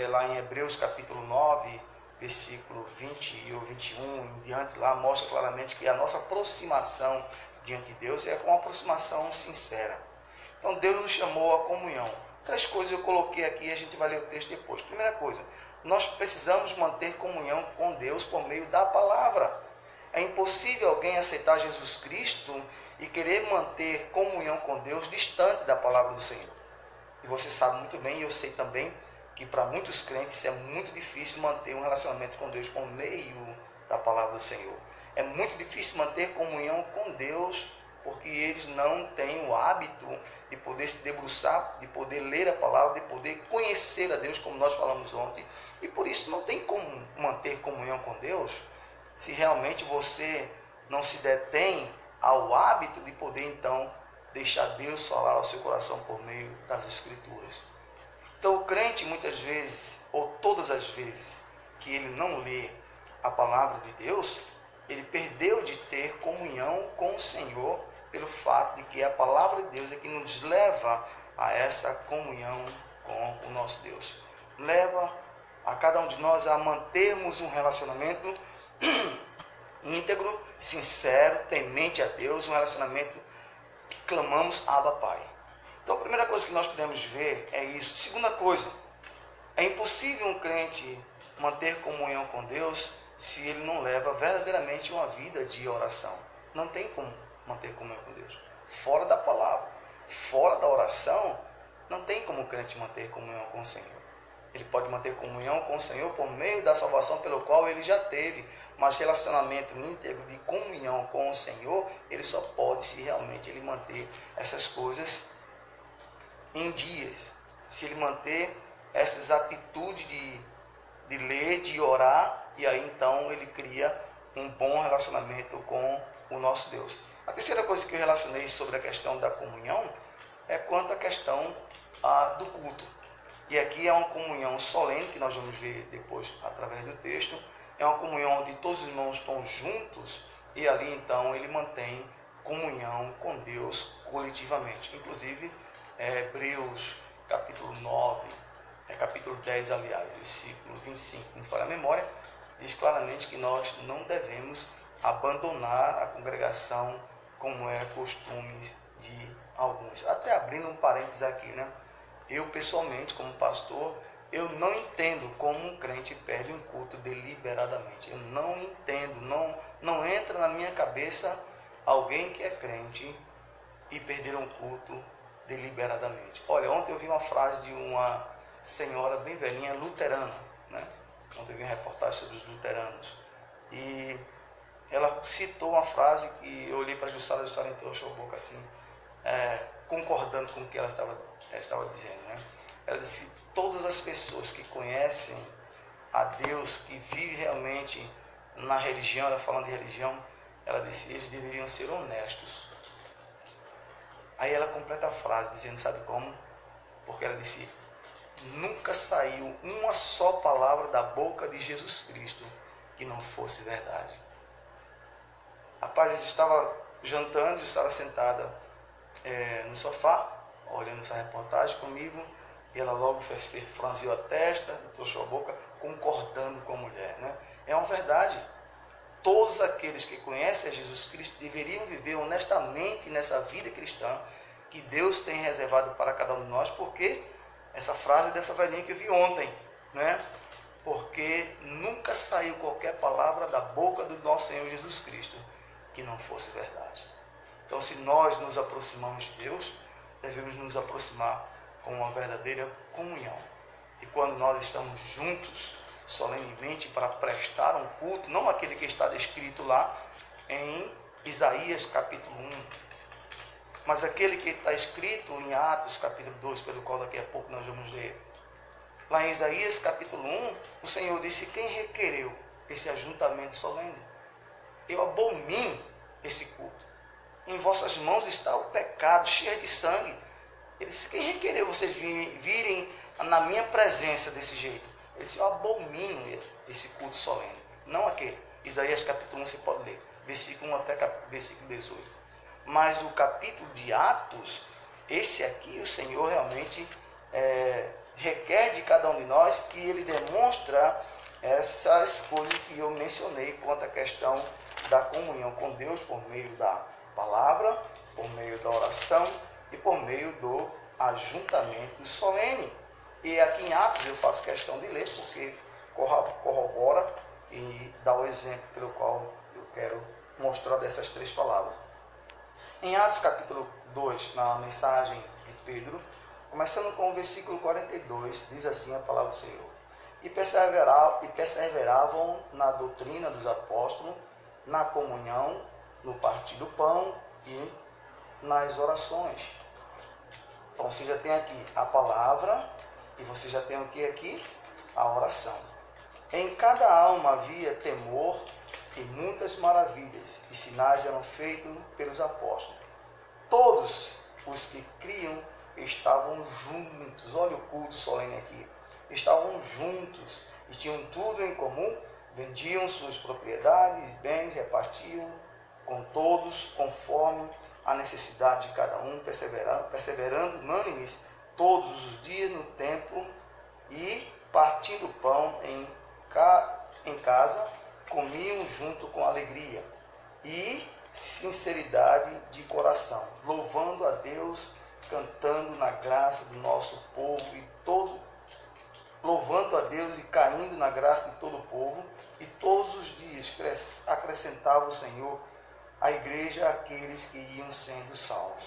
lá em Hebreus capítulo 9, versículo 20 ou 21 em diante, lá mostra claramente que a nossa aproximação diante de Deus é com uma aproximação sincera. Então Deus nos chamou à comunhão. 3 coisas eu coloquei aqui e a gente vai ler o texto depois. Primeira coisa, nós precisamos manter comunhão com Deus por meio da palavra. É impossível alguém aceitar Jesus Cristo e querer manter comunhão com Deus distante da palavra do Senhor. E você sabe muito bem, e eu sei também, que para muitos crentes é muito difícil manter um relacionamento com Deus por meio da palavra do Senhor. É muito difícil manter comunhão com Deus porque eles não têm o hábito de poder se debruçar, de poder ler a palavra, de poder conhecer a Deus, como nós falamos ontem. E por isso não tem como manter comunhão com Deus se realmente você não se detém ao hábito de poder então deixar Deus falar ao seu coração por meio das Escrituras. Então o crente muitas vezes, ou todas as vezes, que ele não lê a palavra de Deus, ele perdeu de ter comunhão com o Senhor, pelo fato de que a palavra de Deus é que nos leva a essa comunhão com o nosso Deus. Leva a cada um de nós a mantermos um relacionamento íntegro, sincero, temente a Deus, um relacionamento que clamamos Abba Pai. Então a primeira coisa que nós podemos ver é isso. Segunda coisa, é impossível um crente manter comunhão com Deus se ele não leva verdadeiramente uma vida de oração. Não tem como manter comunhão com Deus. Fora da palavra, fora da oração, não tem como o crente manter comunhão com o Senhor. Ele pode manter comunhão com o Senhor por meio da salvação pelo qual ele já teve, mas relacionamento íntegro de comunhão com o Senhor, ele só pode se realmente ele manter essas coisas em dias. Se ele manter essas atitudes de ler, de orar, e aí então ele cria um bom relacionamento com o nosso Deus. A terceira coisa que eu relacionei sobre a questão da comunhão é quanto à questão do culto. E aqui é uma comunhão solene, que nós vamos ver depois através do texto. É uma comunhão onde todos os irmãos estão juntos e ali então ele mantém comunhão com Deus coletivamente. Inclusive, Hebreus capítulo 9, capítulo 10, aliás, versículo 25, não falha a memória, diz claramente que nós não devemos abandonar a congregação como é costume de alguns. Até abrindo um parênteses aqui, né? Eu, pessoalmente, como pastor, eu não entendo como um crente perde um culto deliberadamente. Eu não entendo, não entra na minha cabeça alguém que é crente e perder um culto deliberadamente. Olha, ontem eu vi uma frase de uma senhora bem velhinha, luterana, né? Ontem eu vi uma reportagem sobre os luteranos. E ela citou uma frase que eu olhei para a Jussara entrou a boca assim, concordando com o que ela estava dizendo, né? Ela disse: todas as pessoas que conhecem a Deus, que vivem realmente na religião, ela falando de religião, ela disse: eles deveriam ser honestos. Aí ela completa a frase dizendo, sabe como? Porque ela disse: nunca saiu uma só palavra da boca de Jesus Cristo que não fosse verdade. Rapaz, eu estava jantando, eu estava sentada no sofá, olhando essa reportagem comigo, e ela logo franziu a testa, trouxe a boca, concordando com a mulher, né? É uma verdade. Todos aqueles que conhecem a Jesus Cristo deveriam viver honestamente nessa vida cristã que Deus tem reservado para cada um de nós, porque essa frase dessa velhinha que eu vi ontem, né? Porque nunca saiu qualquer palavra da boca do nosso Senhor Jesus Cristo que não fosse verdade. Então, se nós nos aproximamos de Deus, devemos nos aproximar com uma verdadeira comunhão. E quando nós estamos juntos, solenemente, para prestar um culto, não aquele que está descrito lá em Isaías capítulo 1, mas aquele que está escrito em Atos capítulo 2, pelo qual daqui a pouco nós vamos ler. Lá em Isaías capítulo 1, o Senhor disse: quem requereu esse ajuntamento solene? Eu abomino esse culto. Em vossas mãos está o pecado, cheio de sangue. Ele disse: quem requereu vocês virem na minha presença desse jeito? Ele disse: eu abomino esse culto solene. Não aquele. Isaías capítulo 1 você pode ler, versículo 1 até versículo 18. Mas o capítulo de Atos, esse aqui, o Senhor realmente requer de cada um de nós que ele demonstra essas coisas que eu mencionei quanto à questão da comunhão com Deus por meio da palavra, por meio da oração e por meio do ajuntamento solene. E aqui em Atos eu faço questão de ler porque corrobora e dá o exemplo pelo qual eu quero mostrar dessas três palavras. Em Atos capítulo 2, na mensagem de Pedro, começando com o versículo 42, diz assim a palavra do Senhor: e perseveravam na doutrina dos apóstolos, na comunhão, no partir do pão e nas orações. Então você já tem aqui a palavra e você já tem o que aqui? A oração. Em cada alma havia temor e muitas maravilhas e sinais eram feitos pelos apóstolos. Todos os que criam estavam juntos. Olha o culto solene aqui. Estavam juntos e tinham tudo em comum, vendiam suas propriedades e bens, repartiam com todos, conforme a necessidade de cada um, perseverando unânimes todos os dias no templo e partindo pão em casa, comiam junto com alegria e sinceridade de coração, louvando a Deus, cantando na graça do nosso povo louvando a Deus e caindo na graça de todo o povo, e todos os dias acrescentava o Senhor à igreja aqueles que iam sendo salvos.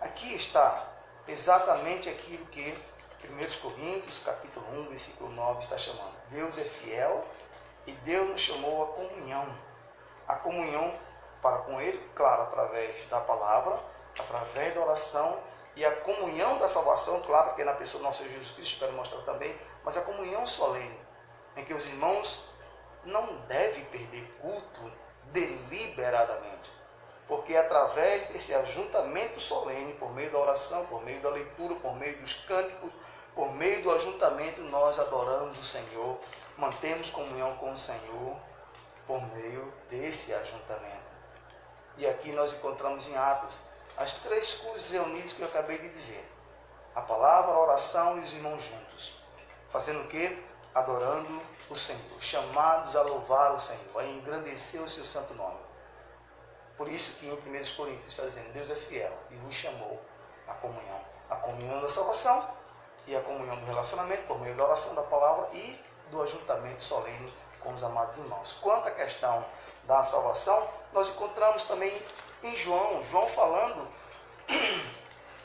Aqui está exatamente aquilo que 1 Coríntios, capítulo 1, versículo 9, está chamando. Deus é fiel e Deus nos chamou a comunhão. A comunhão para com Ele, claro, através da palavra, através da oração, e a comunhão da salvação, claro, que é na pessoa do nosso Senhor Jesus Cristo, espero mostrar também, mas a comunhão solene, em que os irmãos não devem perder culto deliberadamente, porque é através desse ajuntamento solene, por meio da oração, por meio da leitura, por meio dos cânticos, por meio do ajuntamento, nós adoramos o Senhor, mantemos comunhão com o Senhor, por meio desse ajuntamento. E aqui nós encontramos em Atos as três coisas reunidas que eu acabei de dizer: a palavra, a oração e os irmãos juntos. Fazendo o quê? Adorando o Senhor, chamados a louvar o Senhor, a engrandecer o seu santo nome. Por isso que em 1 Coríntios está dizendo: Deus é fiel e vos chamou a comunhão da salvação e a comunhão do relacionamento por meio da oração, da palavra e do ajuntamento solene com os amados irmãos. Quanto à questão da salvação, nós encontramos também em João falando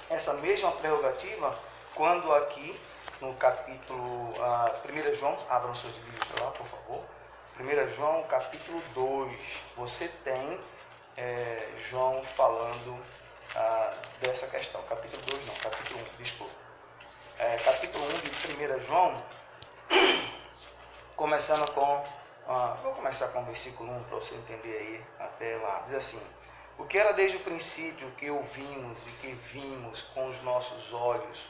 essa mesma prerrogativa, quando aqui no capítulo 1 João, abram seus livros lá, por favor. 1 João, capítulo 2, você tem João falando dessa questão. Capítulo 2 não, capítulo 1, desculpa. Capítulo 1 de 1 João, começando com... vou começar com o versículo 1 para você entender aí até lá. Diz assim: o que era desde o princípio, que ouvimos e que vimos com os nossos olhos,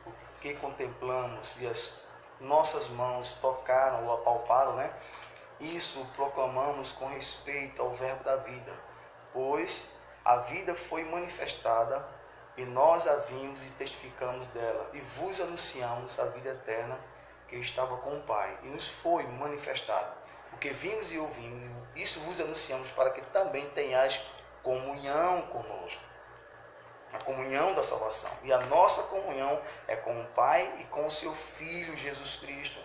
o que contemplamos e as nossas mãos tocaram ou apalparam, né? Isso proclamamos com respeito ao verbo da vida, pois a vida foi manifestada e nós a vimos e testificamos dela, e vos anunciamos a vida eterna que estava com o Pai, e nos foi manifestada. O que vimos e ouvimos, isso vos anunciamos, para que também tenhais comunhão conosco. A comunhão da salvação. E a nossa comunhão é com o Pai e com o seu Filho Jesus Cristo.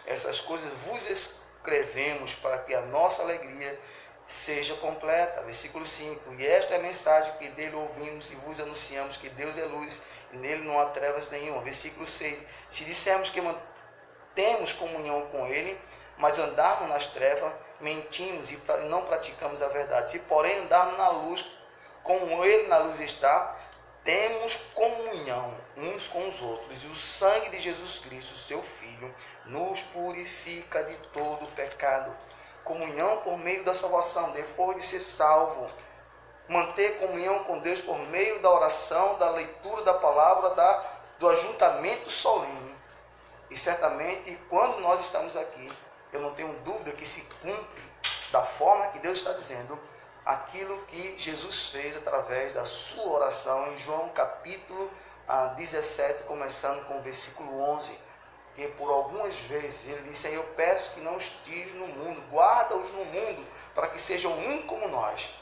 Essas coisas vos escrevemos para que a nossa alegria seja completa. Versículo 5. E esta é a mensagem que dele ouvimos e vos anunciamos, que Deus é luz e nele não há trevas nenhuma. Versículo 6. Se dissermos que temos comunhão com ele, mas andarmos nas trevas, mentimos e não praticamos a verdade. Se porém andarmos na luz, como ele na luz está, temos comunhão uns com os outros, e o sangue de Jesus Cristo, seu Filho, nos purifica de todo pecado. Comunhão por meio da salvação, depois de ser salvo. Manter comunhão com Deus por meio da oração, da leitura da palavra, do ajuntamento solene. E certamente, quando nós estamos aqui, eu não tenho dúvida que se cumpre da forma que Deus está dizendo aquilo que Jesus fez através da sua oração em João capítulo 17, começando com o versículo 11, que por algumas vezes ele disse: eu peço que não os tires no mundo, guarda-os no mundo, para que sejam um como nós.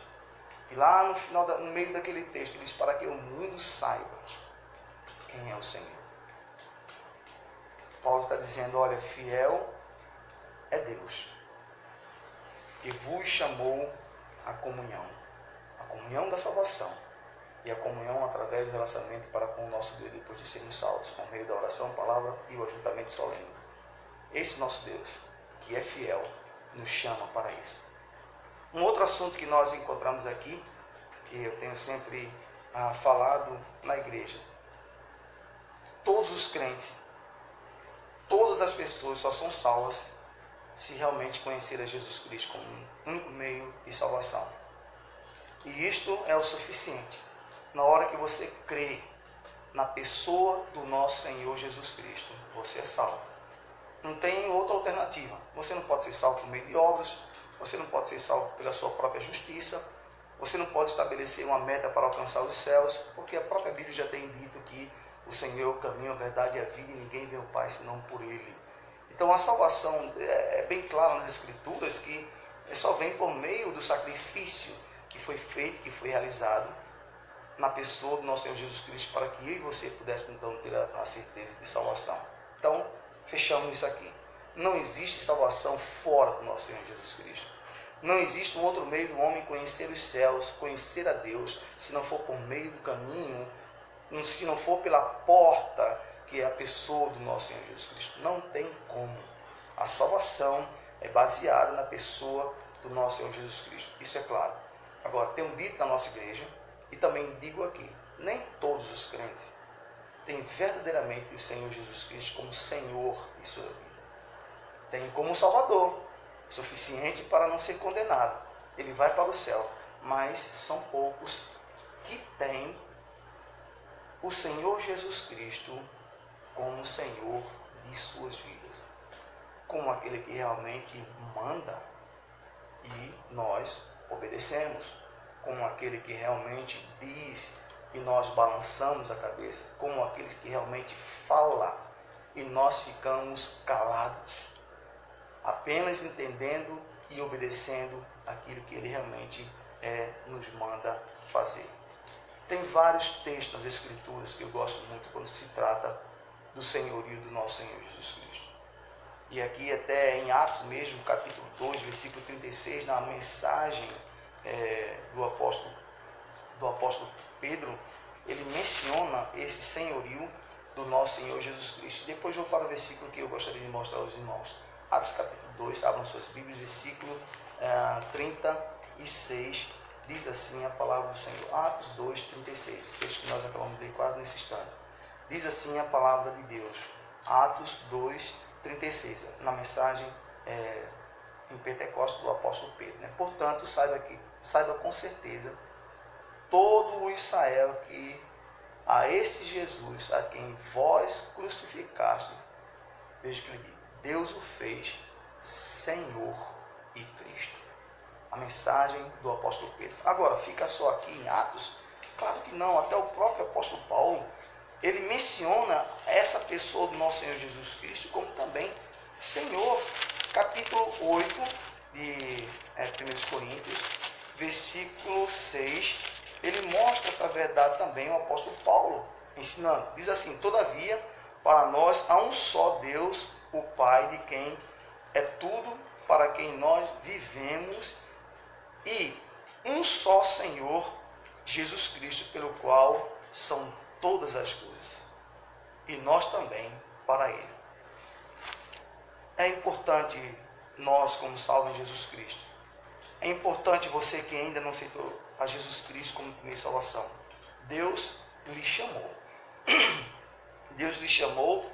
E lá no final, no meio daquele texto, ele diz: para que o mundo saiba quem é o Senhor. Paulo está dizendo: olha, fiel é Deus, que vos chamou a comunhão da salvação, e a comunhão através do relacionamento para com o nosso Deus, depois de sermos salvos, por meio da oração, palavra e o ajuntamento solene. Esse nosso Deus, que é fiel, nos chama para isso. Um outro assunto que nós encontramos aqui, que eu tenho sempre falado na igreja: todos os crentes, todas as pessoas só são salvas se realmente conhecer a Jesus Cristo como um único meio de salvação. E isto é o suficiente. Na hora que você crê na pessoa do nosso Senhor Jesus Cristo, você é salvo. Não tem outra alternativa. Você não pode ser salvo por meio de obras, você não pode ser salvo pela sua própria justiça, você não pode estabelecer uma meta para alcançar os céus, porque a própria Bíblia já tem dito que o Senhor é o caminho, a verdade e a vida, e ninguém vê o Pai senão por Ele. Então a salvação é bem clara nas Escrituras que só vem por meio do sacrifício que foi feito, que foi realizado na pessoa do nosso Senhor Jesus Cristo, para que eu e você pudéssemos então ter a certeza de salvação. Então, fechamos isso aqui. Não existe salvação fora do nosso Senhor Jesus Cristo. Não existe um outro meio do homem conhecer os céus, conhecer a Deus, se não for por meio do caminho, se não for pela porta, que é a pessoa do nosso Senhor Jesus Cristo. Não tem como. A salvação é baseada na pessoa do nosso Senhor Jesus Cristo. Isso é claro. Agora, tem um dito na nossa igreja, e também digo aqui, nem todos os crentes têm verdadeiramente o Senhor Jesus Cristo como Senhor de sua vida. Tem como Salvador, suficiente para não ser condenado. Ele vai para o céu, mas são poucos que têm o Senhor Jesus Cristo como Senhor de suas vidas, como aquele que realmente manda e nós obedecemos, como aquele que realmente diz e nós balançamos a cabeça, como aquele que realmente fala e nós ficamos calados, apenas entendendo e obedecendo aquilo que ele realmente nos manda fazer. Tem vários textos nas Escrituras que eu gosto muito quando se trata do senhorio do nosso Senhor Jesus Cristo. E aqui até em Atos mesmo, capítulo 2, versículo 36, na mensagem do apóstolo Pedro, ele menciona esse senhorio do nosso Senhor Jesus Cristo. Depois eu vou para o versículo que eu gostaria de mostrar aos irmãos. Atos capítulo 2, abram suas Bíblias, versículo 36, diz assim a palavra do Senhor. Atos 2, 36, o texto que nós acabamos de ler quase nesse instante. Diz assim a palavra de Deus. Atos 2, 36, na mensagem em Pentecostes do apóstolo Pedro. Portanto, saiba com certeza todo o Israel que a esse Jesus, a quem vós crucificaste, veja que ele diz, Deus o fez Senhor e Cristo. A mensagem do apóstolo Pedro. Agora, fica só aqui em Atos? Claro que não, até o próprio apóstolo Paulo, ele menciona essa pessoa do nosso Senhor Jesus Cristo como também Senhor. Capítulo 8 de 1 Coríntios, versículo 6, ele mostra essa verdade também, o apóstolo Paulo, ensinando. Diz assim, todavia, para nós há um só Deus, o Pai, de quem é tudo, para quem nós vivemos, e um só Senhor, Jesus Cristo, pelo qual são todas as coisas, e nós também para Ele. É importante nós, como salvos em Jesus Cristo, é importante você que ainda não aceitou a Jesus Cristo como primeira salvação. Deus lhe chamou. Deus lhe chamou,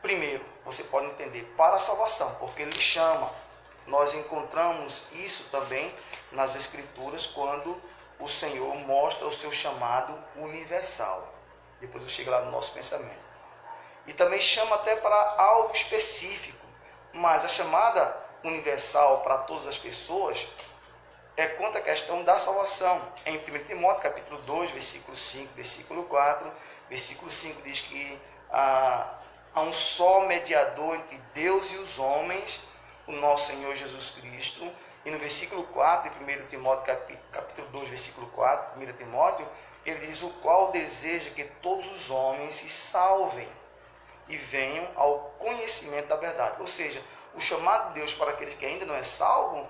primeiro, você pode entender, para a salvação, porque Ele lhe chama. Nós encontramos isso também nas Escrituras, quando o Senhor mostra o seu chamado universal. Depois eu chego lá no nosso pensamento. E também chama até para algo específico, mas a chamada universal para todas as pessoas é quanto à questão da salvação. Em 1 Timóteo, capítulo 2, versículo 5, versículo 4, versículo 5 diz que há um só mediador entre Deus e os homens, o nosso Senhor Jesus Cristo. E no versículo 4, de 1 Timóteo, capítulo 2, versículo 4, 1 Timóteo, ele diz, o qual deseja que todos os homens se salvem e venham ao conhecimento da verdade. Ou seja, o chamado de Deus para aquele que ainda não é salvo,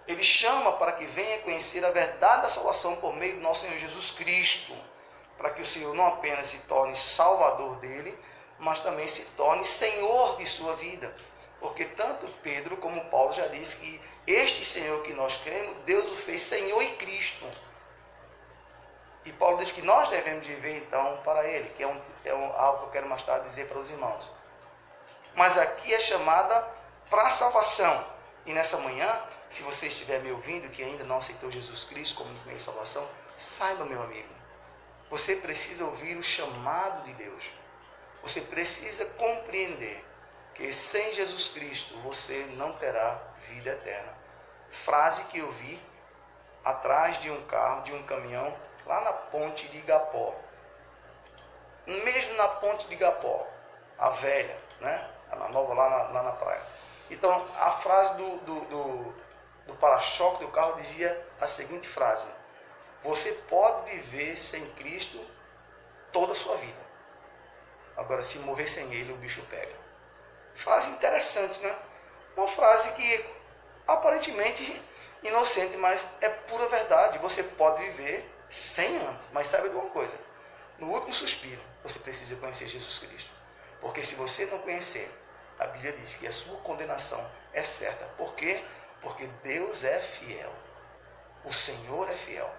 Ele chama para que venha conhecer a verdade da salvação por meio do nosso Senhor Jesus Cristo, para que o Senhor não apenas se torne salvador dele, mas também se torne Senhor de sua vida. Porque tanto Pedro como Paulo já disse que este Senhor que nós cremos, Deus o fez Senhor e Cristo. E Paulo diz que nós devemos viver então para Ele, que algo que eu quero mais tarde dizer para os irmãos. Mas aqui é chamada para a salvação. E nessa manhã, se você estiver me ouvindo que ainda não aceitou Jesus Cristo como meio de salvação, saiba, meu amigo, Você precisa ouvir o chamado de Deus. Você precisa compreender que sem Jesus Cristo você não terá vida eterna. Frase que eu vi atrás de um carro, de um caminhão, lá na ponte de Igapó. Mesmo na ponte de Igapó, a velha, né? A nova lá na praia. Então, a frase do para-choque do carro dizia a seguinte frase: você pode viver sem Cristo toda a sua vida. Agora, se morrer sem Ele, o bicho pega. Frase interessante, né? Uma frase que aparentemente inocente, mas é pura verdade. Você pode viver 100 anos, mas sabe de uma coisa? No último suspiro, você precisa conhecer Jesus Cristo. Porque se você não conhecer, a Bíblia diz que a sua condenação é certa. Por quê? Porque Deus é fiel. O Senhor é fiel.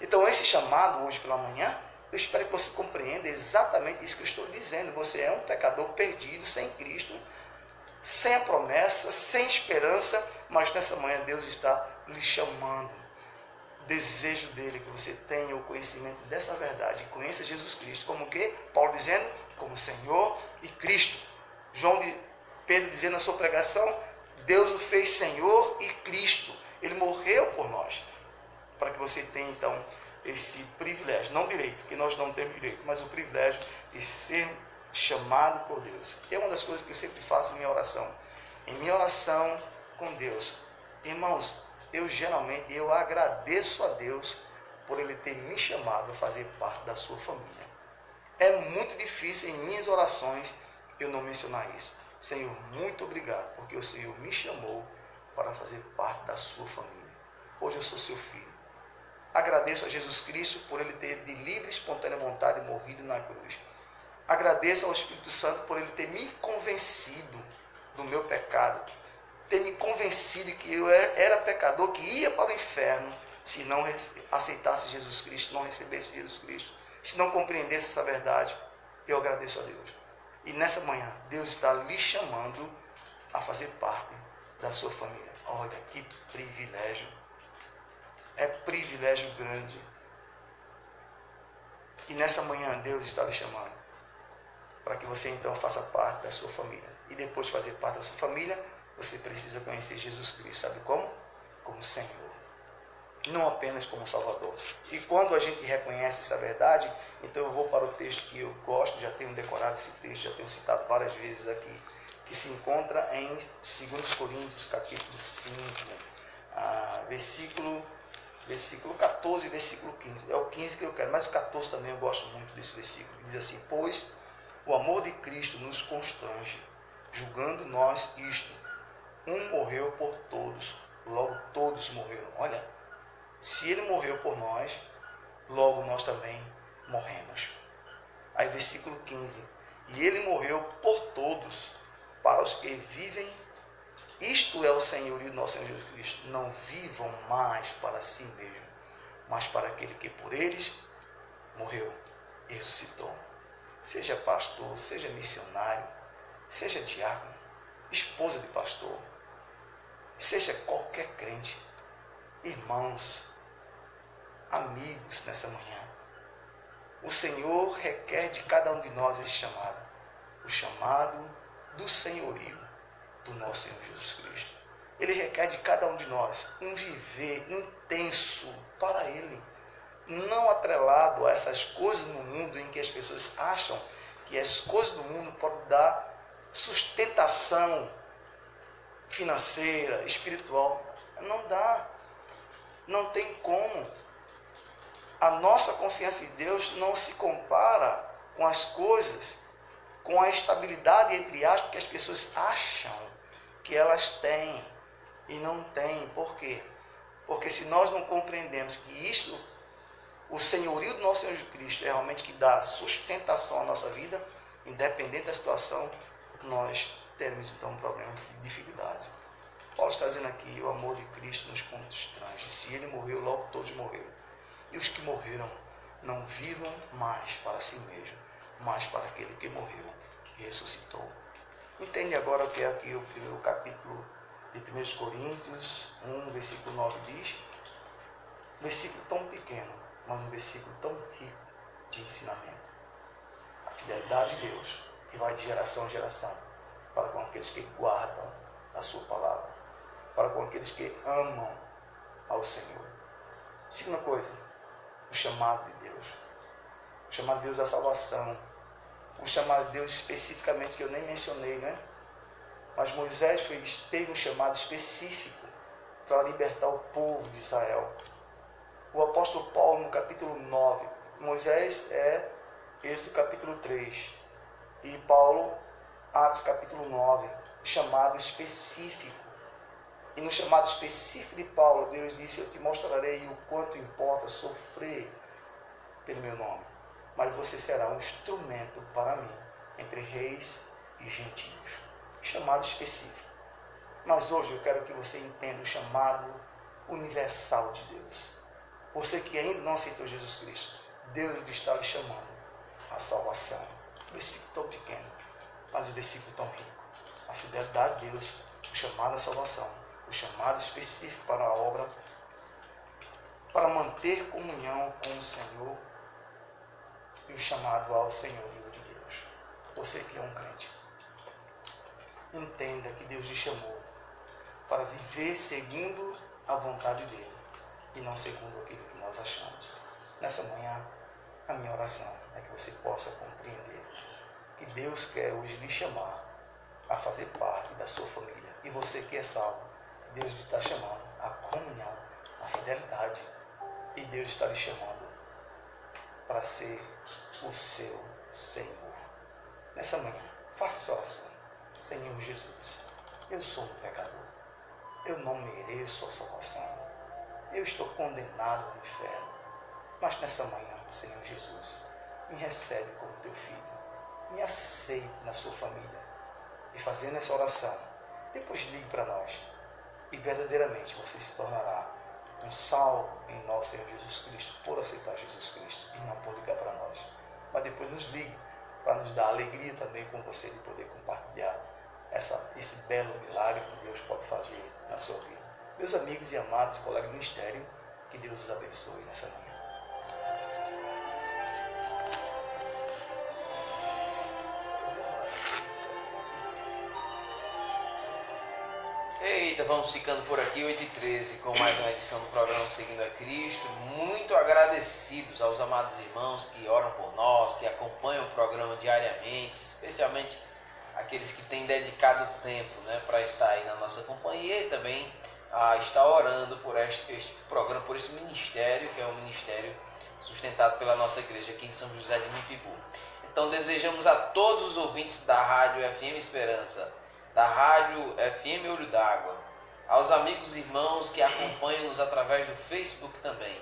Então, esse chamado hoje pela manhã, eu espero que você compreenda exatamente isso que eu estou dizendo. Você é um pecador perdido, sem Cristo, sem a promessa, sem esperança, mas nessa manhã Deus está lhe chamando. O desejo dele é que você tenha o conhecimento dessa verdade, e conheça Jesus Cristo como o quê? Paulo dizendo, como Senhor e Cristo. Pedro dizendo na sua pregação, Deus o fez Senhor e Cristo. Ele morreu por nós, para que você tenha então esse privilégio, não direito, porque nós não temos direito, mas o privilégio de ser chamado por Deus. É uma das coisas que eu sempre faço em minha oração. Em minha oração com Deus, irmãos, eu agradeço a Deus por Ele ter me chamado a fazer parte da sua família. É muito difícil em minhas orações eu não mencionar isso. Senhor, muito obrigado, porque o Senhor me chamou para fazer parte da sua família. Hoje eu sou seu filho. Agradeço a Jesus Cristo por Ele ter de livre e espontânea vontade morrido na cruz. Agradeço ao Espírito Santo por Ele ter me convencido do meu pecado, ter me convencido que eu era pecador, que ia para o inferno se não aceitasse Jesus Cristo, não recebesse Jesus Cristo, se não compreendesse essa verdade. Eu agradeço a Deus. E nessa manhã, Deus está lhe chamando a fazer parte da sua família. Olha que privilégio. É privilégio grande. E nessa manhã, Deus está lhe chamando para que você então faça parte da sua família. E depois de fazer parte da sua família, você precisa conhecer Jesus Cristo. Sabe como? Como Senhor. Não apenas como Salvador. E quando a gente reconhece essa verdade, então eu vou para o texto que eu gosto, já tenho decorado esse texto, já tenho citado várias vezes aqui, que se encontra em 2 Coríntios, capítulo 5, versículo 14 e versículo 15. É o 15 que eu quero, mas o 14 também eu gosto muito desse versículo. Diz assim: pois o amor de Cristo nos constrange, julgando nós isto: um morreu por todos, logo todos morreram. Olha, se Ele morreu por nós, logo nós também morremos. Aí versículo 15: e Ele morreu por todos, para os que vivem. Isto é o senhorio do nosso Senhor Jesus Cristo. Não vivam mais para si mesmo, mas para aquele que por eles morreu e ressuscitou. Seja pastor, seja missionário, seja diácono, esposa de pastor, seja qualquer crente, irmãos, amigos nessa manhã. O Senhor requer de cada um de nós esse chamado, o chamado do senhorio do nosso Senhor Jesus Cristo. Ele requer de cada um de nós um viver intenso para Ele, não atrelado a essas coisas no mundo em que as pessoas acham que as coisas do mundo podem dar sustentação financeira, espiritual. Não dá, não tem como. A nossa confiança em Deus não se compara com as coisas, com a estabilidade, entre aspas, que as pessoas acham que elas têm e não têm. Por quê? Porque se nós não compreendemos que isso, o senhorio do nosso Senhor Jesus Cristo, é realmente que dá sustentação à nossa vida, independente da situação, nós teremos então um problema de dificuldade. Paulo está dizendo aqui: o amor de Cristo nos constrange. Se Ele morreu, logo todos morreram. E os que morreram não vivam mais para si mesmo, mas para aquele que morreu e ressuscitou. Entende agora o que é aqui o capítulo de 1 Coríntios 1, versículo 9 diz? Um versículo tão pequeno, mas um versículo tão rico de ensinamento. A fidelidade de Deus, que vai de geração em geração, para com aqueles que guardam a sua palavra, para com aqueles que amam ao Senhor. Segunda coisa, o chamado de Deus. O chamado de Deus é a salvação. O chamado de Deus especificamente, que eu nem mencionei, né? Mas Moisés teve um chamado específico para libertar o povo de Israel. O apóstolo Paulo, no capítulo 9, Moisés é Êxodo capítulo 3, e Paulo, Atos capítulo 9, chamado específico. E no chamado específico de Paulo, Deus disse: eu te mostrarei o quanto importa sofrer pelo meu nome, mas você será um instrumento para mim, entre reis e gentios. Chamado específico. Mas hoje eu quero que você entenda o chamado universal de Deus. Você que ainda não aceitou Jesus Cristo, Deus está lhe chamando à salvação. O versículo tão pequeno, mas o versículo tão rico. A fidelidade de Deus, o chamado à salvação, o chamado específico para a obra, para manter comunhão com o Senhor, e o chamado ao senhorio de Deus. Você que é um crente, entenda que Deus lhe chamou para viver segundo a vontade dele e não segundo aquilo que nós achamos. Nessa manhã, a minha oração é que você possa compreender que Deus quer hoje lhe chamar a fazer parte da sua família. E você que é salvo, Deus lhe está chamando à comunhão, à fidelidade. E Deus está lhe chamando para ser o seu Senhor. Nessa manhã, faça essa oração. Senhor Jesus, eu sou um pecador. Eu não mereço a salvação. Eu estou condenado ao inferno. Mas nessa manhã, Senhor Jesus, me recebe como teu filho. Me aceite na sua família. E fazendo essa oração, depois ligue para nós. E verdadeiramente você se tornará um salvo em nosso Senhor Jesus Cristo, por aceitar Jesus Cristo e não por ligar para nós. Mas depois nos ligue para nos dar alegria também com você de poder compartilhar esse belo milagre que Deus pode fazer na sua vida. Meus amigos e amados colegas do ministério, que Deus os abençoe nessa manhã. Eita, vamos ficando por aqui, 8h13, com mais uma edição do programa Seguindo a Cristo. Muito agradecidos aos amados irmãos que oram por nós, que acompanham o programa diariamente, especialmente aqueles que têm dedicado tempo, né, para estar aí na nossa companhia e também estar orando por este programa, por esse ministério, que é um ministério sustentado pela nossa igreja aqui em São José de Mipibu. Então desejamos a todos os ouvintes da Rádio FM Esperança, da Rádio FM Olho d'Água, aos amigos e irmãos que acompanham-nos através do Facebook também,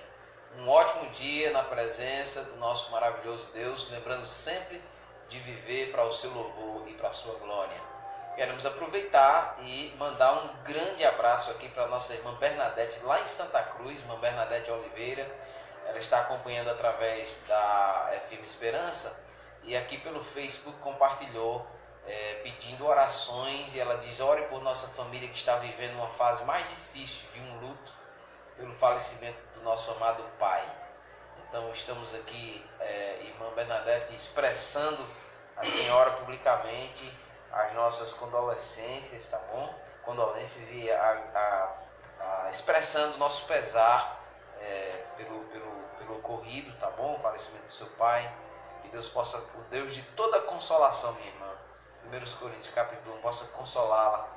um ótimo dia na presença do nosso maravilhoso Deus, lembrando sempre de viver para o seu louvor e para a sua glória. Queremos aproveitar e mandar um grande abraço aqui para a nossa irmã Bernadette, lá em Santa Cruz, irmã Bernadette Oliveira. Ela está acompanhando através da FM Esperança e aqui pelo Facebook compartilhou pedindo orações, e ela diz: ore por nossa família que está vivendo uma fase mais difícil de um luto pelo falecimento do nosso amado pai. Então estamos aqui, irmã Bernadette, expressando a senhora publicamente as nossas condolências, tá bom? Condolências e expressando nosso pesar pelo ocorrido, tá bom? O falecimento do seu pai. Que Deus possa, o Deus de toda consolação, minha irmã, 1 Coríntios capítulo 1, possa consolá-la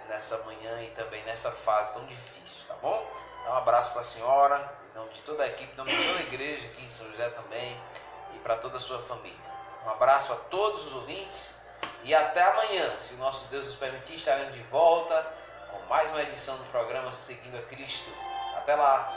nessa manhã e também nessa fase tão difícil, tá bom? Então, um abraço para a senhora, em nome de toda a equipe, em nome de toda a igreja aqui em São José também e para toda a sua família. Um abraço a todos os ouvintes e até amanhã, se o nosso Deus nos permitir, estaremos de volta com mais uma edição do programa Seguindo a Cristo. Até lá!